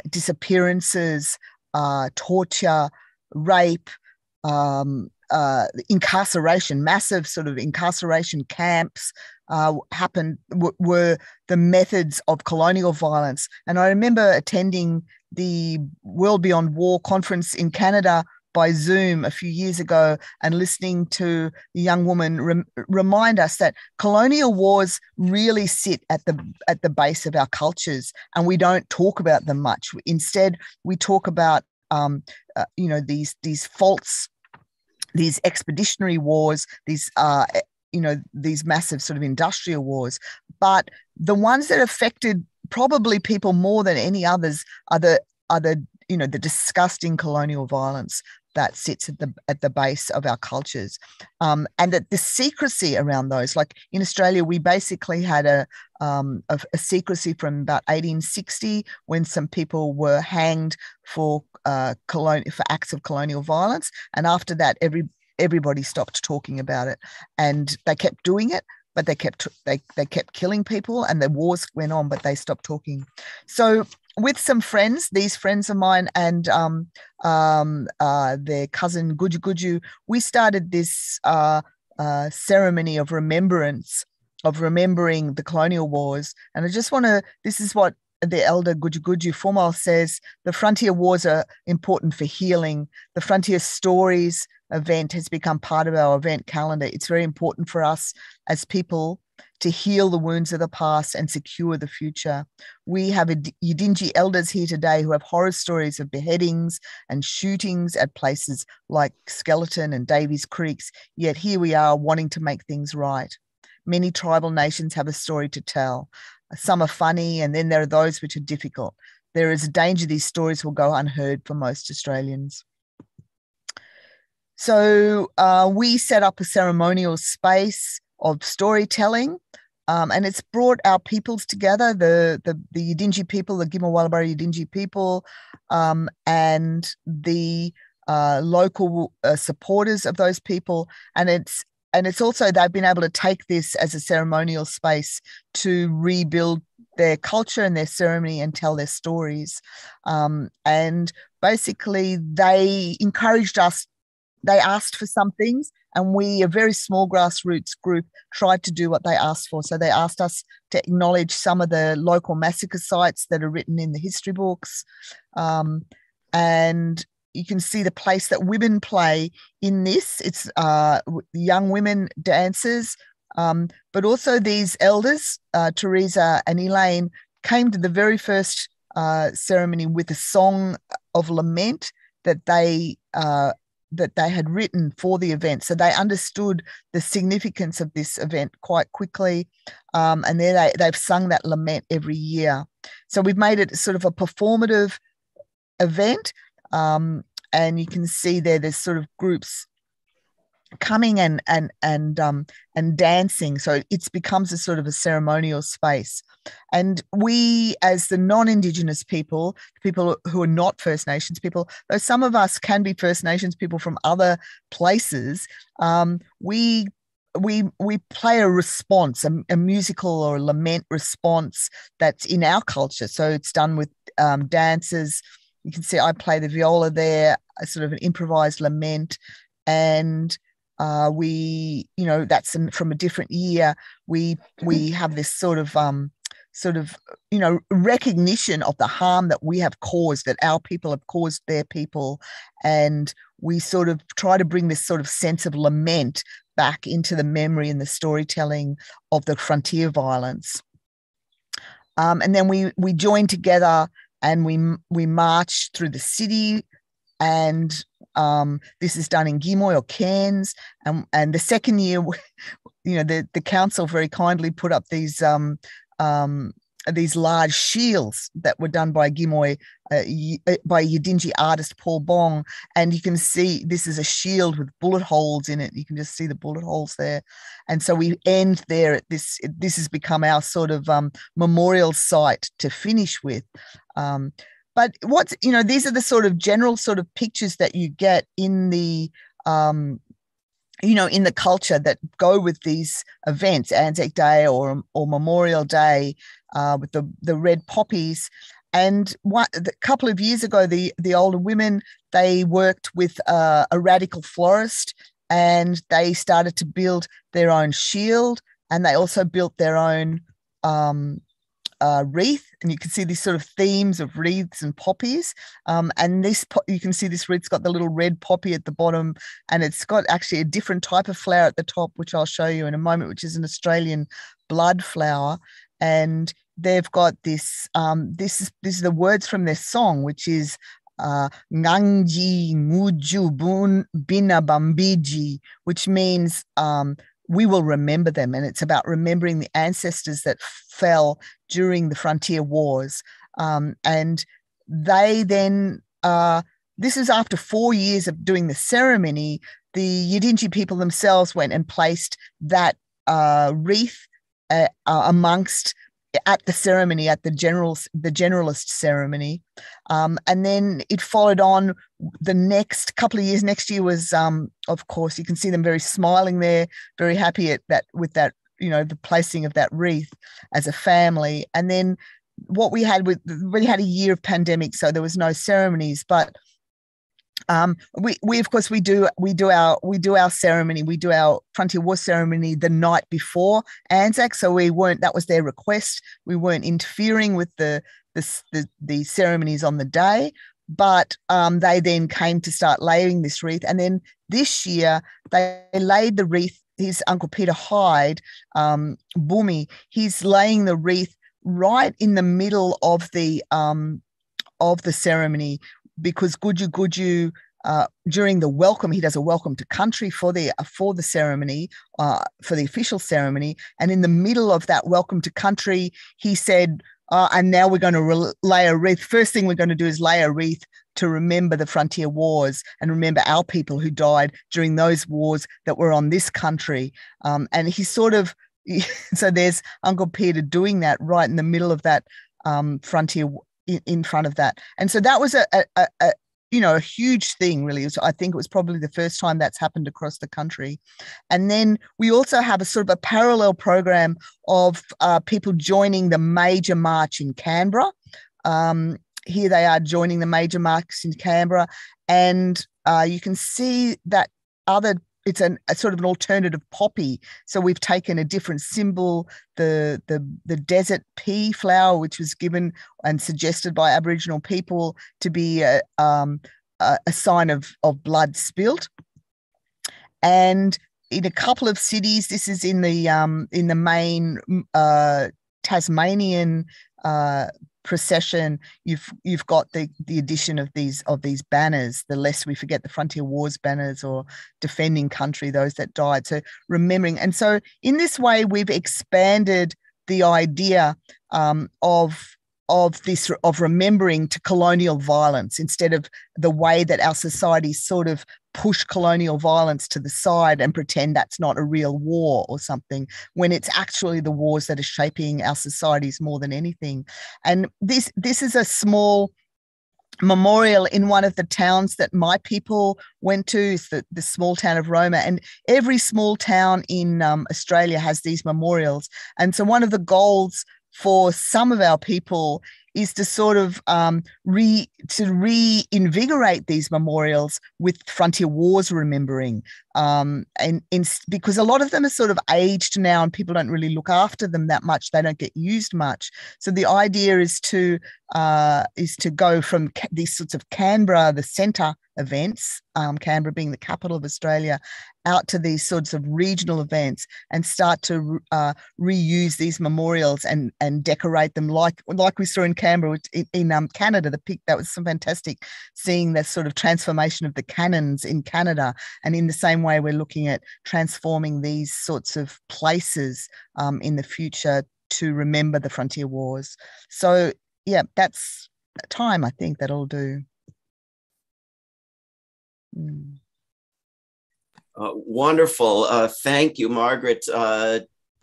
disappearances, torture, rape, incarceration, massive sort of incarceration camps were the methods of colonial violence. And I remember attending the World Beyond War conference in Canada by Zoom a few years ago and listening to the young woman remind us that colonial wars really sit at the base of our cultures, and we don't talk about them much. Instead, we talk about these faults, these expeditionary wars, these massive sort of industrial wars. But the ones that affected probably people more than any others are the disgusting colonial violence that sits at the base of our cultures, and that the secrecy around those, like in Australia, we basically had a secrecy from about 1860 when some people were hanged for acts of colonial violence, and after that, everybody stopped talking about it, and they kept doing it, but they kept killing people, and the wars went on, but they stopped talking. So with some friends, these friends of mine and their cousin Guju Guju, we started this ceremony of remembrance, of remembering the colonial wars. And I just want to, this is what the elder Guju Guju Formal says: the frontier wars are important for healing. The Frontier Stories event has become part of our event calendar. It's very important for us as people to heal the wounds of the past and secure the future. We have Yidinji elders here today who have horror stories of beheadings and shootings at places like Skeleton and Davies Creeks, yet here we are wanting to make things right. Many tribal nations have a story to tell. Some are funny, and then there are those which are difficult. There is a danger these stories will go unheard for most Australians. So we set up a ceremonial space of storytelling, and it's brought our peoples together, the Yidinji people, the Gimawalabari Yidinji people, and the local supporters of those people. And it's also, they've been able to take this as a ceremonial space to rebuild their culture and their ceremony and tell their stories. And basically they encouraged us. They asked for some things, and we, a very small grassroots group, tried to do what they asked for. So they asked us to acknowledge some of the local massacre sites that are written in the history books. And you can see the place that women play in this. It's young women dancers, but also these elders, Teresa and Elaine, came to the very first ceremony with a song of lament that they had written for the event. So they understood the significance of this event quite quickly. And then they've sung that lament every year. So we've made it sort of a performative event. And you can see there's sort of groups coming and dancing. So it becomes a sort of a ceremonial space. And we, as the non-Indigenous people who are not First Nations people, though some of us can be First Nations people from other places, we play a response, a musical or a lament response that's in our culture. So it's done with dancers. You can see I play the viola there, a sort of an improvised lament, and that's from a different year. We have this sort of recognition of the harm that we have caused, that our people have caused their people, and we sort of try to bring this sort of sense of lament back into the memory and the storytelling of the frontier violence. And then we join together and we march through the city, and this is done in Gimoy or Cairns. And the second year, the council very kindly put up these large shields that were done by Gimoy, by Yidinji artist Paul Bong. And you can see this is a shield with bullet holes in it. You can just see the bullet holes there. And so we end there at this. This has become our sort of memorial site to finish with. But these are the sort of general sort of pictures that you get in the in the culture that go with these events, Anzac Day or Memorial Day, with the red poppies. And a couple of years ago, the older women, they worked with a radical florist, and they started to build their own shield, and they also built their own wreath, and you can see these sort of themes of wreaths and poppies. And this, you can see this wreath's got the little red poppy at the bottom, and it's got actually a different type of flower at the top, which I'll show you in a moment, which is an Australian blood flower. And they've got this, this is the words from their song, which is Nganji Nguju Bina Bambiji, which means we will remember them. And it's about remembering the ancestors that fell during the frontier wars. And they then, this is after 4 years of doing the ceremony, the Yidinji people themselves went and placed that wreath amongst at the ceremony, at the generalist ceremony. And then it followed on the next couple of years. Next year was, of course, you can see them very smiling there, very happy at that, with that, you know, the placing of that wreath as a family. And then what we had we had a year of pandemic, so there was no ceremonies, but we of course we do our ceremony, we do our Frontier War ceremony the night before Anzac. So that was their request. We weren't interfering with the ceremonies on the day, but they then came to start laying this wreath. And then this year they laid the wreath. His Uncle Peter Hyde, Bumi, he's laying the wreath right in the middle of the ceremony, because Guju during the welcome, he does a welcome to country for the ceremony, for the official ceremony, and in the middle of that welcome to country, he said, and now we're going to lay a wreath. First thing we're going to do is lay a wreath to remember the frontier wars and remember our people who died during those wars that were on this country. And he sort of, so there's Uncle Peter doing that right in the middle of that frontier, in front of that. And so that was a huge thing, really. I think it was probably the first time that's happened across the country. And then we also have a sort of a parallel program of people joining the major march in Canberra. Here they are joining the major march in Canberra, and you can see that it's a sort of an alternative poppy. So we've taken a different symbol, the desert pea flower, which was given and suggested by Aboriginal people to be a sign of blood spilt. And in a couple of cities, this is in the main Tasmanian procession, you've got the addition of these banners, the lest we forget the Frontier Wars banners, or defending country, those that died. So remembering. And so in this way, we've expanded the idea of remembering to colonial violence, instead of the way that our society sort of push colonial violence to the side and pretend that's not a real war or something, when it's actually the wars that are shaping our societies more than anything. And this is a small memorial in one of the towns that my people went to, is the small town of Roma. And every small town in Australia has these memorials. And so one of the goals for some of our people is to sort of reinvigorate these memorials with frontier wars remembering, because a lot of them are sort of aged now and people don't really look after them that much. They don't get used much. So the idea is to go from these sorts of Canberra, the centre events, Canberra being the capital of Australia, out to these sorts of regional events and start to reuse these memorials and decorate them like we saw in Canberra, in Canada. That was so fantastic, seeing that sort of transformation of the cannons in Canada. And in the same way, we're looking at transforming these sorts of places in the future to remember the frontier wars. So yeah, that's time, I think, that'll do. Wonderful. Thank you, Margaret.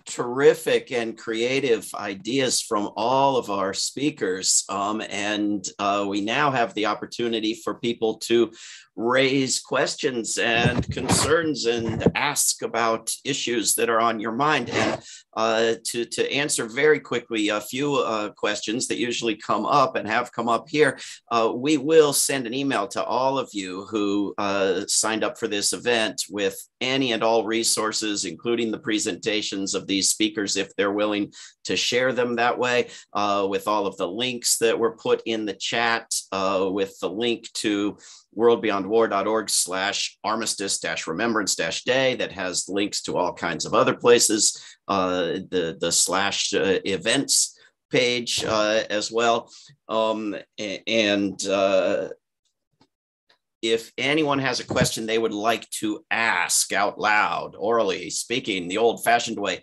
Terrific and creative ideas from all of our speakers. And we now have the opportunity for people to raise questions and concerns and ask about issues that are on your mind. And to answer very quickly a few questions that usually come up and have come up here, we will send an email to all of you who signed up for this event with any and all resources, including the presentations of these these speakers if they're willing to share them that way, with all of the links that were put in the chat, with the link to WorldBeyondWar.org/Armistice-Remembrance-Day that has links to all kinds of other places, the slash events page as well. If anyone has a question they would like to ask out loud, orally speaking, the old-fashioned way,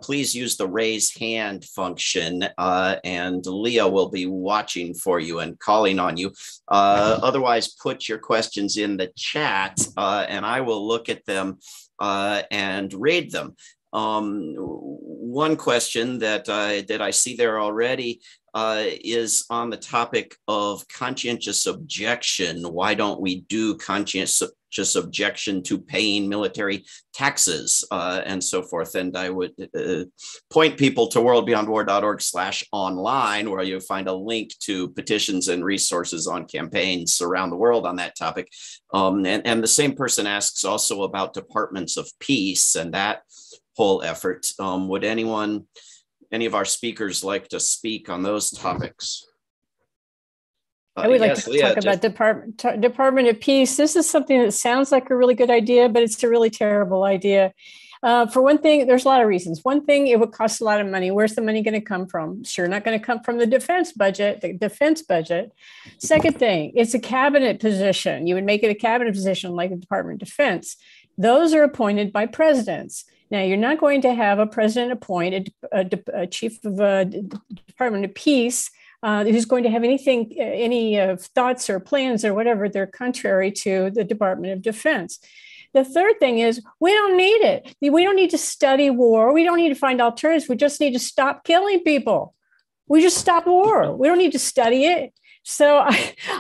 please use the raise hand function, and Leah will be watching for you and calling on you. Otherwise, put your questions in the chat, and I will look at them and read them. One question that I see there already is on the topic of conscientious objection. Why don't we do conscientious objection to paying military taxes and so forth? And I would point people to WorldBeyondWar.org/online, where you'll find a link to petitions and resources on campaigns around the world on that topic. And the same person asks also about departments of peace and that whole effort. Would any of our speakers like to speak on those topics? I would like to talk about Department of Peace. This is something that sounds like a really good idea, but it's a really terrible idea. For one thing, there's a lot of reasons. One thing, it would cost a lot of money. Where's the money going to come from? Sure, not going to come from the defense budget. Second thing, it's a cabinet position. You would make it a cabinet position like the Department of Defense. Those are appointed by presidents. Now, you're not going to have a president appoint a chief of a Department of Peace who's going to have any thoughts or plans or whatever that are contrary to the Department of Defense. The third thing is we don't need it. We don't need to study war. We don't need to find alternatives. We just need to stop killing people. We just stop war. We don't need to study it. So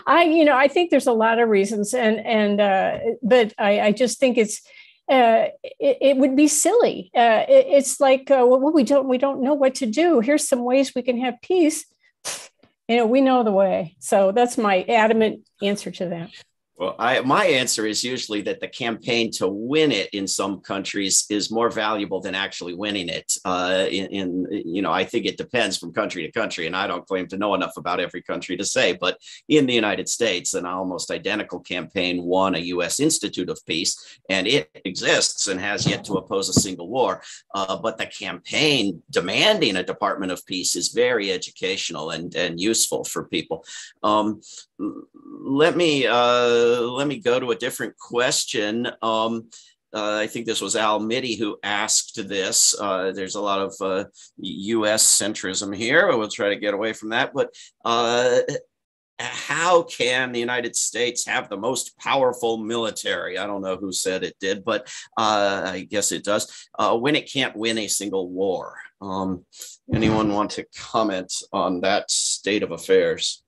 I think there's a lot of reasons, but I just think it would be silly. It's like, we don't know what to do. Here's some ways we can have peace. We know the way. So that's my adamant answer to that. Well, my answer is usually that the campaign to win it in some countries is more valuable than actually winning it. I think it depends from country to country, and I don't claim to know enough about every country to say, but in the United States, an almost identical campaign won a U.S. Institute of Peace, and it exists and has yet to oppose a single war. But the campaign demanding a Department of Peace is very educational and useful for people. Let me go to a different question. I think this was Al Mitty who asked this. There's a lot of U.S. centrism here. We'll try to get away from that. But how can the United States have the most powerful military? I don't know who said it did, but I guess it does, when it can't win a single war. Anyone want to comment on that state of affairs?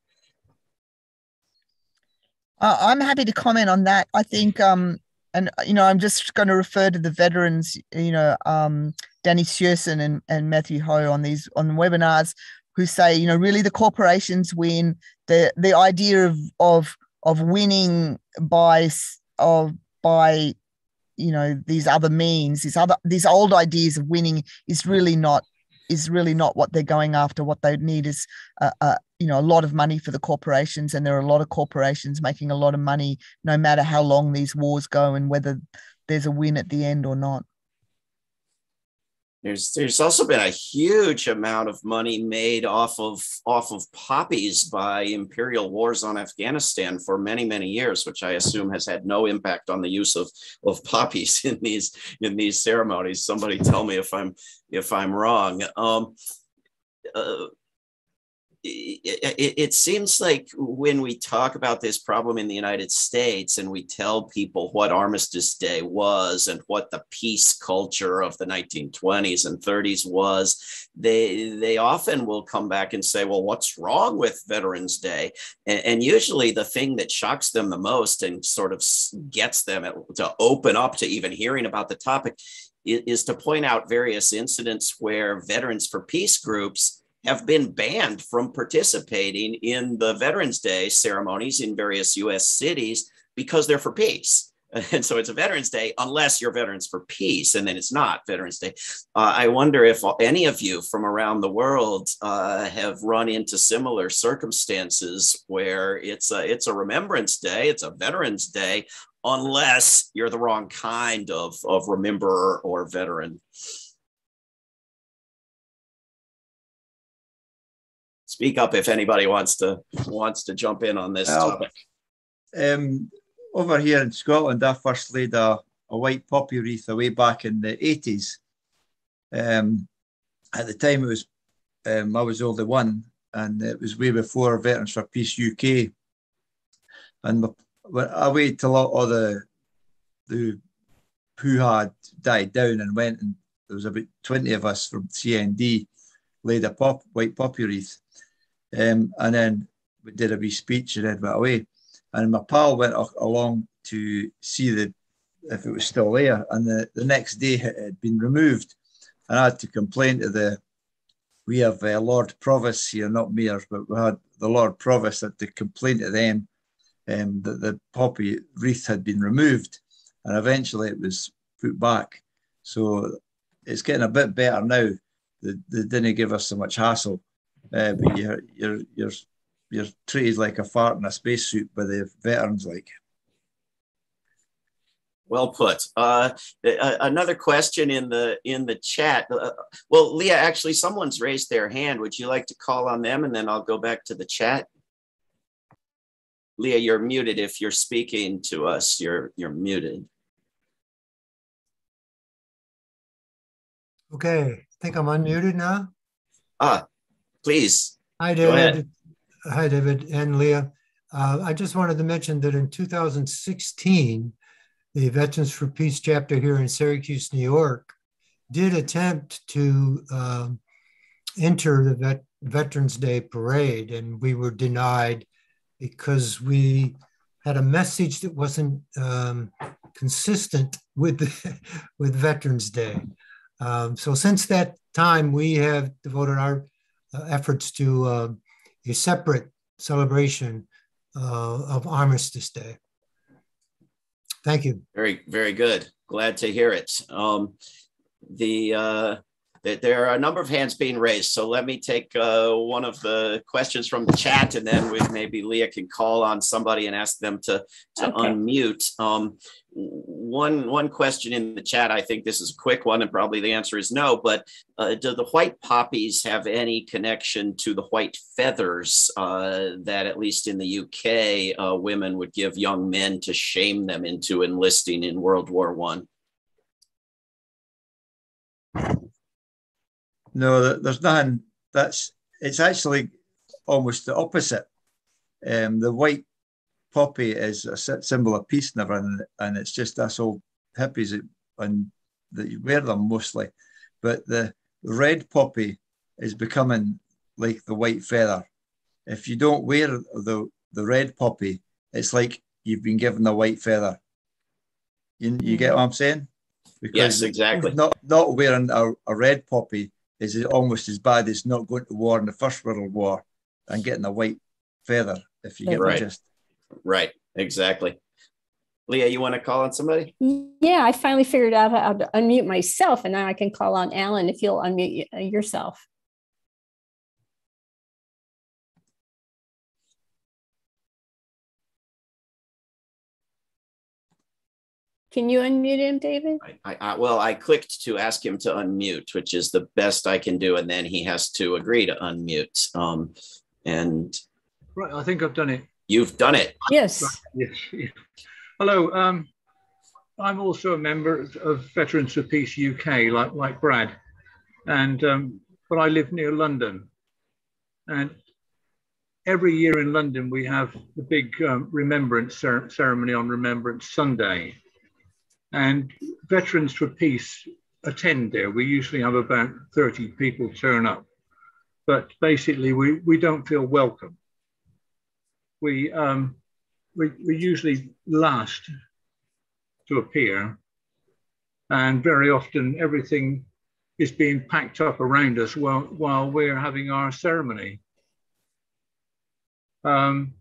I'm happy to comment on that. I think, I'm just going to refer to the veterans, Danny Sjösen and Matthew Ho on the webinars, who say, really the corporations win. The idea of winning by these other means, these old ideas of winning is really not what they're going after. What they need is a lot of money for the corporations, and there are a lot of corporations making a lot of money no matter how long these wars go and whether there's a win at the end or not. There's also been a huge amount of money made off of poppies by imperial wars on Afghanistan for many, many years, which I assume has had no impact on the use of poppies in these ceremonies. Somebody tell me if I'm wrong. It seems like when we talk about this problem in the United States and we tell people what Armistice Day was and what the peace culture of the 1920s and 30s was, they often will come back and say, well, what's wrong with Veterans Day? And usually the thing that shocks them the most and sort of gets them to open up to even hearing about the topic is to point out various incidents where Veterans for Peace groups have been banned from participating in the Veterans Day ceremonies in various U.S. cities because they're for peace. And so it's a Veterans Day, unless you're Veterans for Peace, and then it's not Veterans Day. I wonder if any of you from around the world have run into similar circumstances where it's a Remembrance Day, it's a Veterans Day, unless you're the wrong kind of rememberer or veteran. Speak up if anybody wants to jump in on this topic. Over here in Scotland, I first laid a white poppy wreath away back in the 80s. At the time, it was I was the only one, and it was way before Veterans for Peace UK. And I waited till all the who had died down and went, and there was about 20 of us from CND laid a white poppy wreath. And then we did a wee speech and then went away. And my pal went along to see if it was still there. And the next day it had been removed. And I had to complain to we have Lord Provost here, not mayors, but we had the Lord Provost had to complain to them that the poppy wreath had been removed. And eventually it was put back. So it's getting a bit better now. They didn't give us so much hassle. But you're treated like a fart in a spacesuit by the veterans, like. Well put. Another question in the chat. Well, Leah, actually, someone's raised their hand. Would you like to call on them, and then I'll go back to the chat? Leah, you're muted if you're speaking to us. You're muted. Okay, I think I'm unmuted now. Please. Hi, David. Go ahead. Hi, David and Leah. I just wanted to mention that in 2016, the Veterans for Peace chapter here in Syracuse, New York, did attempt to enter the Veterans Day parade, and we were denied because we had a message that wasn't consistent with Veterans Day. So since that time, we have devoted our efforts to a separate celebration of Armistice Day. Thank you. Very, very good. Glad to hear it. There are a number of hands being raised, so let me take one of the questions from the chat, and then maybe Leah can call on somebody and ask them to unmute. One question in the chat, I think this is a quick one, and probably the answer is no, but do the white poppies have any connection to the white feathers that, at least in the UK, women would give young men to shame them into enlisting in World War I? No, there's nothing. It's actually almost the opposite. The white poppy is a symbol of peace and everything, and it's just us old hippies that wear them mostly. But the red poppy is becoming like the white feather. If you don't wear the red poppy, it's like you've been given a white feather. You get what I'm saying? Because yes, exactly. Not wearing a red poppy is almost as bad as not going to war in the First World War and getting a white feather, if you get the gist. Right, exactly. Leah, you want to call on somebody? Yeah, I finally figured out how to unmute myself, and now I can call on Alan if you'll unmute yourself. Can you unmute him, David? Well, I clicked to ask him to unmute, which is the best I can do, and then he has to agree to unmute. Right, I think I've done it. You've done it. Yes. Right, yes. Hello. I'm also a member of Veterans for Peace UK, like Brad, but I live near London, and every year in London we have the big Remembrance ceremony on Remembrance Sunday. And Veterans for Peace attend there. We usually have about 30 people turn up, but basically we don't feel welcome. We usually last to appear, and very often everything is being packed up around us while we're having our ceremony. And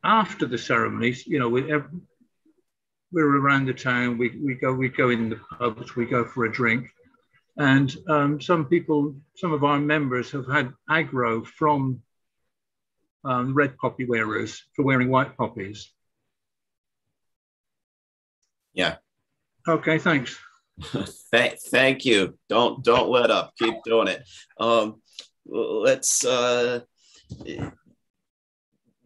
after the ceremonies, you know, we're around the town. We go in the pubs. We go for a drink, and some of our members have had aggro from red poppy wearers for wearing white poppies. Yeah. Okay, thanks. Thank you. Don't let up. Keep doing it. Let's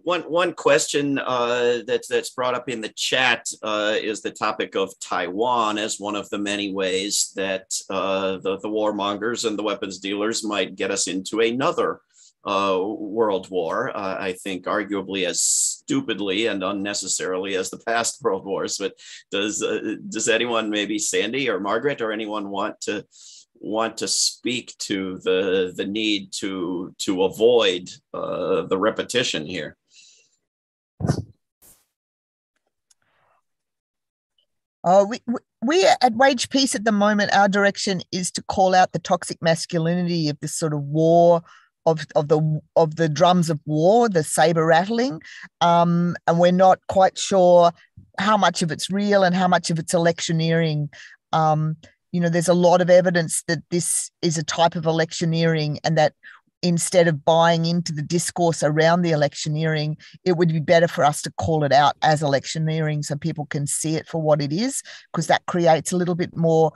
one question that's brought up in the chat is the topic of Taiwan as one of the many ways that the warmongers and the weapons dealers might get us into another world war. I think arguably as stupidly and unnecessarily as the past world wars. But does anyone, maybe Sandy or Margaret or anyone, want to speak to the need to avoid the repetition here? We at Wage Peace at the moment, our direction is to call out the toxic masculinity of this sort of war, of the drums of war, the saber rattling, and we're not quite sure how much of it's real and how much of it's electioneering. You know, there's a lot of evidence that this is a type of electioneering, and that instead of buying into the discourse around the electioneering, it would be better for us to call it out as electioneering so people can see it for what it is, because that creates a little bit more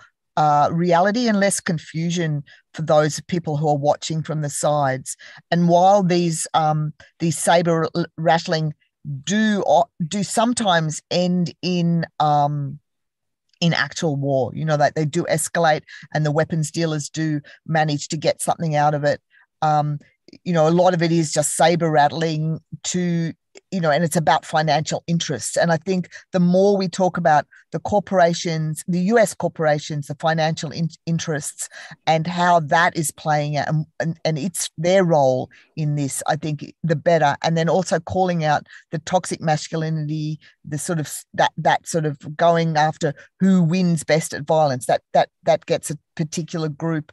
reality and less confusion for those people who are watching from the sides. And while these saber rattling do sometimes end in actual war, you know, that they do escalate and the weapons dealers do manage to get something out of it. You know, a lot of it is just saber rattling to, you know, and it's about financial interests. And I think the more we talk about the corporations, the US corporations, the financial interests and how that is playing out and it's their role in this, I think the better. And then also calling out the toxic masculinity, the sort of that sort of going after who wins best at violence, that gets a particular group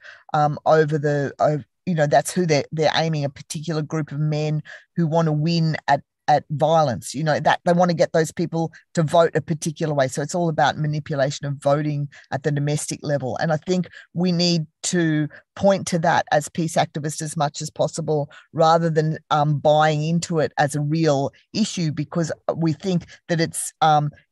you know, that's who they're aiming, a particular group of men who want to win at violence, you know, that they want to get those people to vote a particular way. So it's all about manipulation of voting at the domestic level. And I think we need to point to that as peace activists as much as possible, rather than buying into it as a real issue, because we think that it's,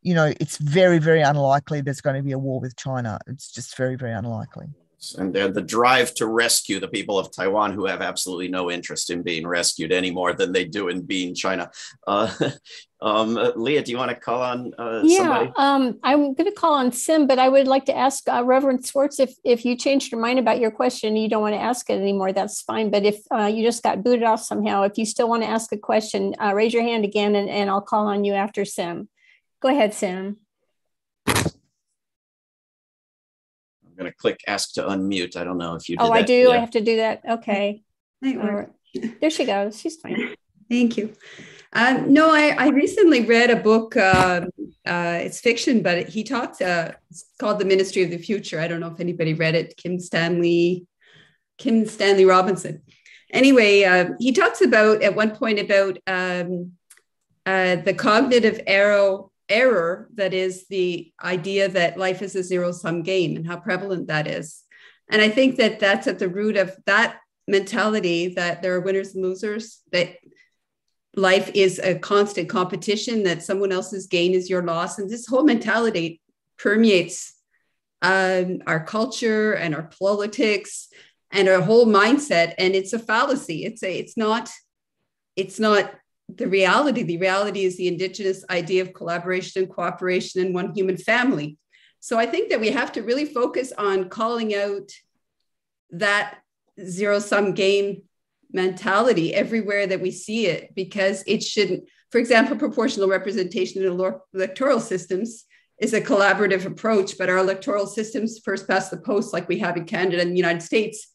you know, it's very, very unlikely there's going to be a war with China. It's just very, very unlikely. And the drive to rescue the people of Taiwan, who have absolutely no interest in being rescued any more than they do in being China. Leah, do you want to call on somebody? I'm going to call on Sim, but I would like to ask Reverend Swartz, if you changed your mind about your question, you don't want to ask it anymore, that's fine. But if you just got booted off somehow, if you still want to ask a question, raise your hand again and I'll call on you after Sim. Go ahead, Sim. I'm going to click ask to unmute. I don't know if you did that. I do. Yeah. I have to do that. Okay. Right. There she goes. She's fine. Thank you. No, I recently read a book. It's fiction, but he talks. It's called The Ministry of the Future. I don't know if anybody read it. Kim Stanley Robinson. Anyway, he talks about at one point about the cognitive error that is the idea that life is a zero-sum game and how prevalent that is. And I think that that's at the root of that mentality, that there are winners and losers, that life is a constant competition, that someone else's gain is your loss. And this whole mentality permeates our culture and our politics and our whole mindset. And it's a fallacy. It's not the reality. The reality is the Indigenous idea of collaboration and cooperation in one human family. So I think that we have to really focus on calling out that zero-sum game mentality everywhere that we see it, because it shouldn't. For example, proportional representation in electoral systems is a collaborative approach, but our electoral systems, first past the post, like we have in Canada and the United States,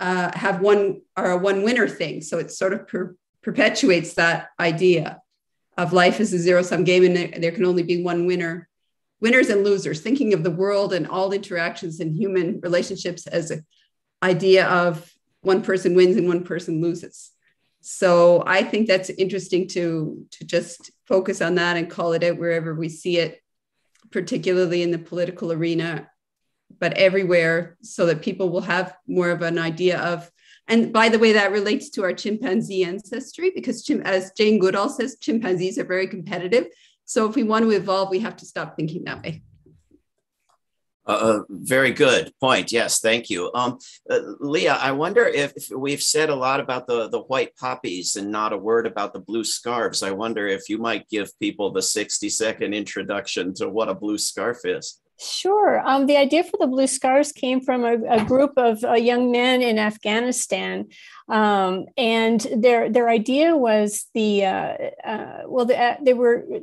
are a one winner thing. So it sort of perpetuates that idea of life as a zero-sum game, and there can only be one winner. Winners and losers, thinking of the world and all interactions in human relationships as an idea of one person wins and one person loses. So I think that's interesting to just focus on that and call it out wherever we see it, particularly in the political arena, but everywhere, so that people will have more of an idea of, and by the way, that relates to our chimpanzee ancestry, because as Jane Goodall says, chimpanzees are very competitive. So if we want to evolve, we have to stop thinking that way. Very good point. Yes, thank you. Leah, I wonder if we've said a lot about the white poppies and not a word about the blue scarves. I wonder if you might give people the 60-second introduction to what a blue scarf is. Sure. The idea for the blue scarves came from a group of young men in Afghanistan, and their idea was they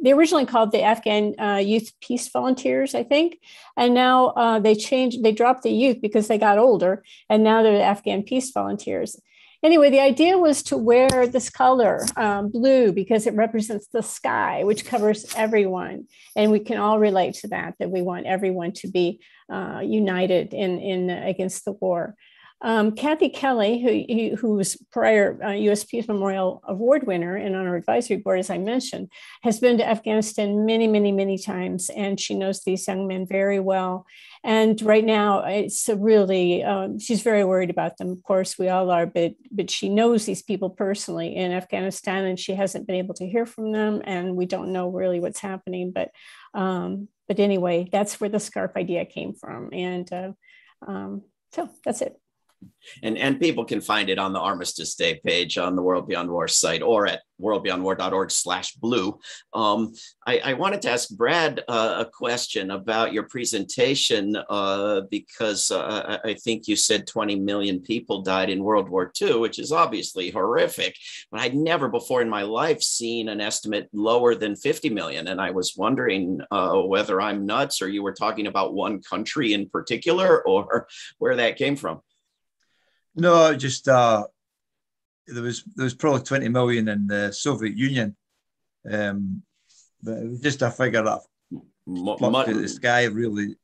originally called the Afghan Youth Peace Volunteers, I think, and now they dropped the youth because they got older, and now they're the Afghan Peace Volunteers. Anyway, the idea was to wear this color, blue, because it represents the sky, which covers everyone. And we can all relate to that we want everyone to be united in against the war. Kathy Kelly, who was prior U.S. Peace Memorial Award winner and on our advisory board, as I mentioned, has been to Afghanistan many, many, many times, and she knows these young men very well. And right now, it's really, she's very worried about them. Of course, we all are, but she knows these people personally in Afghanistan, and she hasn't been able to hear from them, and we don't know really what's happening. But anyway, that's where the scarf idea came from, and so that's it. And people can find it on the Armistice Day page on the World Beyond War site or at WorldBeyondWar.org/blue. I wanted to ask Brad a question about your presentation because I think you said 20 million people died in World War II, which is obviously horrific. But I'd never before in my life seen an estimate lower than 50 million. And I was wondering whether I'm nuts or you were talking about one country in particular or where that came from. No, just there was probably 20 million in the Soviet Union, but it was just a figure that flopped to the sky, really.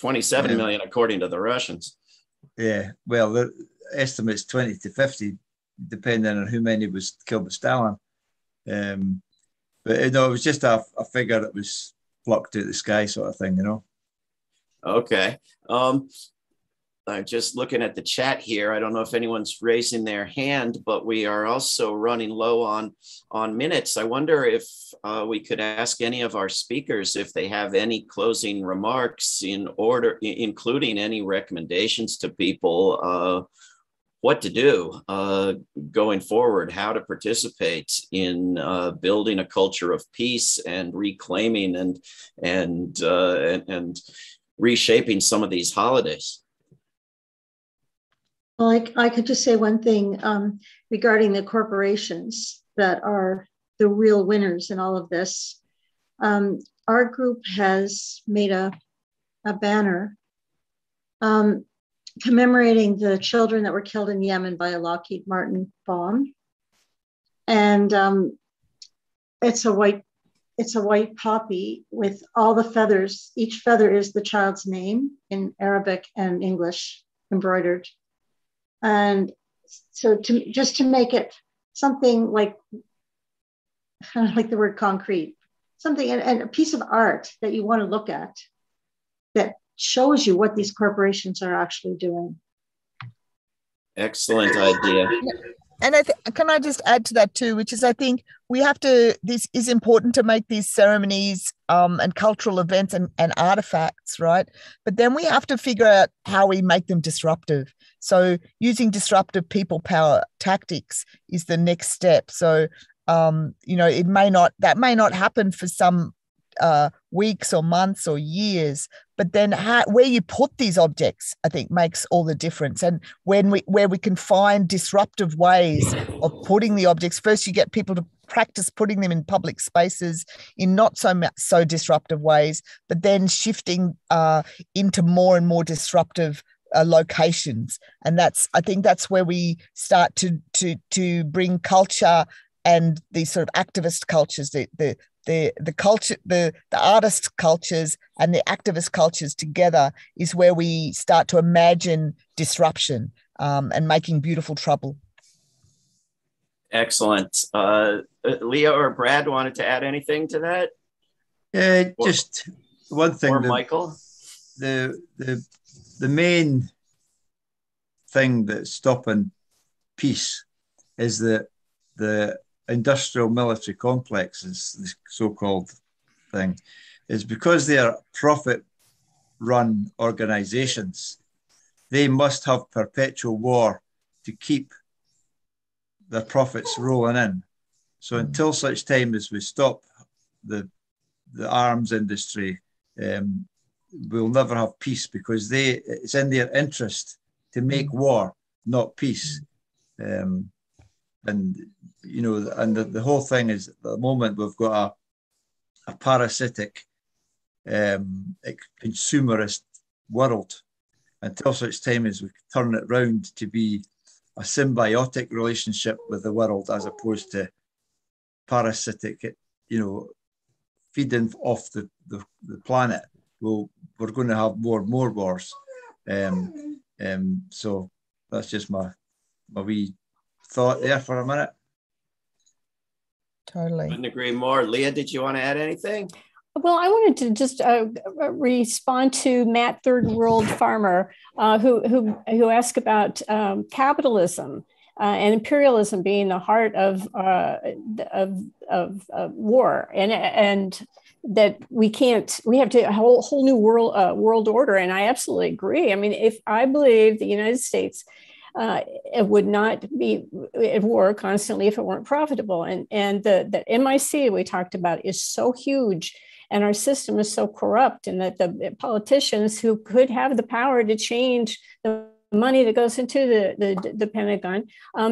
27 million, according to the Russians. Yeah, well, the estimate's 20 to 50, depending on how many was killed by Stalin. But it was just a figure that was flopped to the sky, sort of thing, Okay. I'm just looking at the chat here. I don't know if anyone's raising their hand, but we are also running low on minutes. I wonder if we could ask any of our speakers if they have any closing remarks including any recommendations to people, what to do going forward, how to participate in building a culture of peace and reclaiming and reshaping some of these holidays. Well, I could just say one thing regarding the corporations that are the real winners in all of this. Our group has made a banner commemorating the children that were killed in Yemen by a Lockheed Martin bomb. And it's a white poppy with all the feathers. Each feather is the child's name in Arabic and English embroidered. And so to make it something like, kind of like the word concrete, something and a piece of art that you want to look at that shows you what these corporations are actually doing. Excellent idea. And can I just add to that too, which is I think this is important to make these ceremonies and cultural events and artifacts, right? But then we have to figure out how we make them disruptive. So using disruptive people power tactics is the next step. So, that may not happen for some weeks or months or years, but then where you put these objects, I think, makes all the difference. And where we can find disruptive ways of putting the objects, first you get people to practice putting them in public spaces in not so disruptive ways, but then shifting into more and more disruptive locations. And I think that's where we start to bring culture and these sort of activist cultures, the culture, the artist cultures and the activist cultures together is where we start to imagine disruption and making beautiful trouble. Excellent. Leah or Brad wanted to add anything to that? Just one thing. Or Michael? The main thing that's stopping peace is that the industrial military complexes, this so-called thing, is because they are profit-run organizations. They must have perpetual war to keep their profits rolling in. So until such time as we stop the arms industry, we'll never have peace, because it's in their interest to make war, not peace. And you know, and the whole thing is, at the moment we've got a parasitic, consumerist world. Until such time as we turn it round to be a symbiotic relationship with the world, as opposed to parasitic, you know, feeding off the planet, we're going to have more and more wars. So that's just my wee thought there for a minute. Totally. Couldn't agree more. Leah, did you want to add anything? Well, I wanted to just respond to Matt, Third World Farmer, who asked about capitalism and imperialism being the heart of war, and that we have to a whole new world order. And I absolutely agree. I mean, if I believe the United States it would not be at war constantly if it weren't profitable. And the MIC we talked about is so huge, and our system is so corrupt, and that the politicians who could have the power to change the money that goes into the Pentagon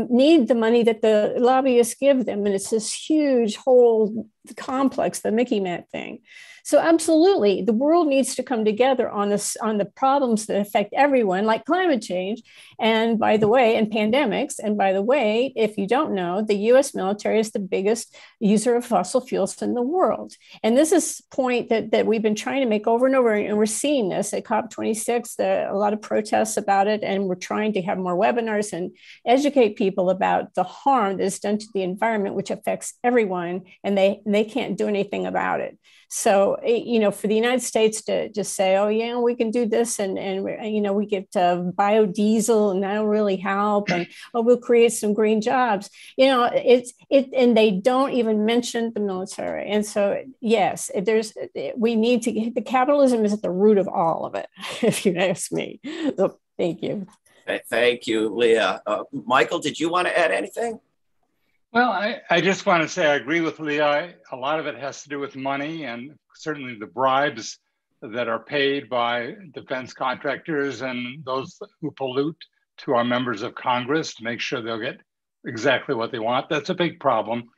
need the money that the lobbyists give them. And it's this huge whole complex, the Mickey Matt thing. So absolutely, the world needs to come together on the problems that affect everyone, like climate change, and by the way, and pandemics. And by the way, if you don't know, the U.S. military is the biggest user of fossil fuels in the world. And this is a point that we've been trying to make over and over, and we're seeing this at COP26, a lot of protests about it, and we're trying to have more webinars and educate people about the harm that is done to the environment, which affects everyone, and they can't do anything about it. So, you know, for the United States to just say, oh, yeah, we can do this, and you know, we get biodiesel, and that'll really help, and oh, we'll create some green jobs. You know, and they don't even mention the military. And so, yes, we need to get, the capitalism is at the root of all of it, if you ask me. So, thank you. Thank you, Leah. Michael, did you want to add anything? Well, I just want to say I agree with Leah. A lot of it has to do with money, and certainly the bribes that are paid by defense contractors and those who pollute to our members of Congress to make sure they'll get exactly what they want. That's a big problem.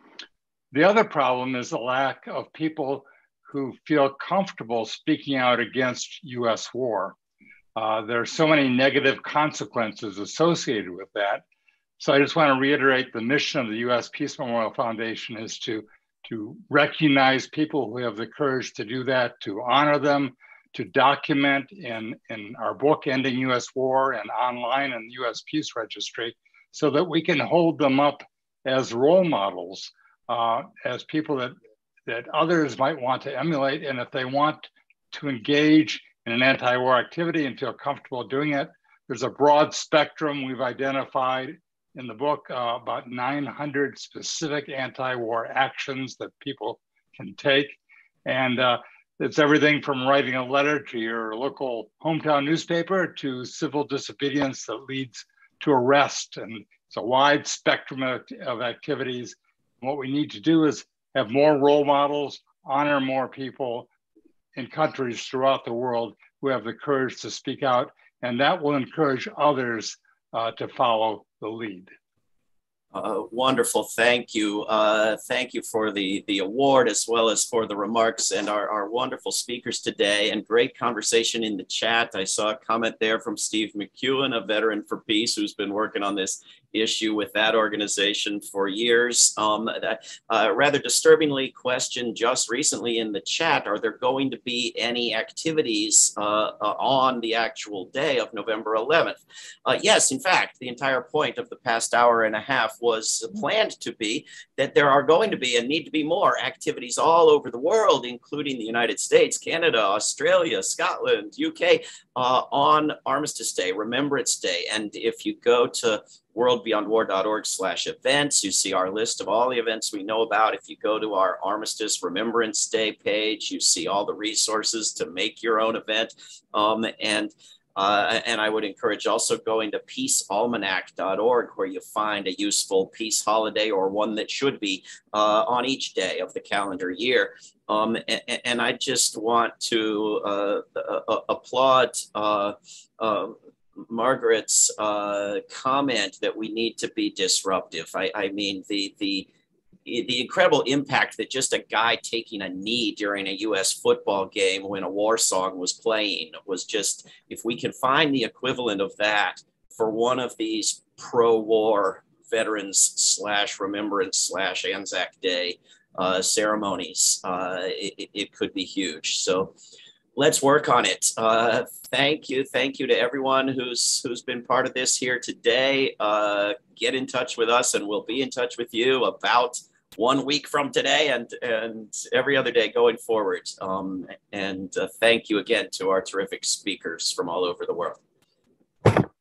The other problem is the lack of people who feel comfortable speaking out against US war. There are so many negative consequences associated with that. So I just want to reiterate the mission of the U.S. Peace Memorial Foundation is to recognize people who have the courage to do that, to honor them, to document in our book, Ending U.S. War, and online in the U.S. Peace Registry, so that we can hold them up as role models, as people that others might want to emulate. And if they want to engage in an anti-war activity and feel comfortable doing it, there's a broad spectrum we've identified in the book, about 900 specific anti-war actions that people can take. And it's everything from writing a letter to your local hometown newspaper to civil disobedience that leads to arrest. And it's a wide spectrum of activities. What we need to do is have more role models, honor more people in countries throughout the world who have the courage to speak out, and that will encourage others to follow the lead. Wonderful, thank you. Thank you for the award, as well as for the remarks and our wonderful speakers today, and great conversation in the chat. I saw a comment there from Steve McEwen, a veteran for peace, who's been working on this issue with that organization for years. Rather disturbingly questioned just recently in the chat, are there going to be any activities on the actual day of November 11th? Yes, in fact, the entire point of the past hour and a half was planned to be that there are going to be and need to be more activities all over the world, including the United States, Canada, Australia, Scotland, UK, on Armistice Day, Remembrance Day. And if you go to WorldBeyondWar.org/events, you see our list of all the events we know about. If you go to our Armistice Remembrance Day page, you see all the resources to make your own event. And I would encourage also going to peacealmanac.org, where you find a useful peace holiday or one that should be on each day of the calendar year. And I just want to applaud Margaret's comment that we need to be disruptive. I mean, the incredible impact that just a guy taking a knee during a US football game when a war song was playing was just, if we can find the equivalent of that for one of these pro-war veterans / Remembrance / Anzac Day ceremonies, it could be huge. So let's work on it. Thank you to everyone who's been part of this here today. Get in touch with us, and we'll be in touch with you about 1 week from today and every other day going forward. Thank you again to our terrific speakers from all over the world.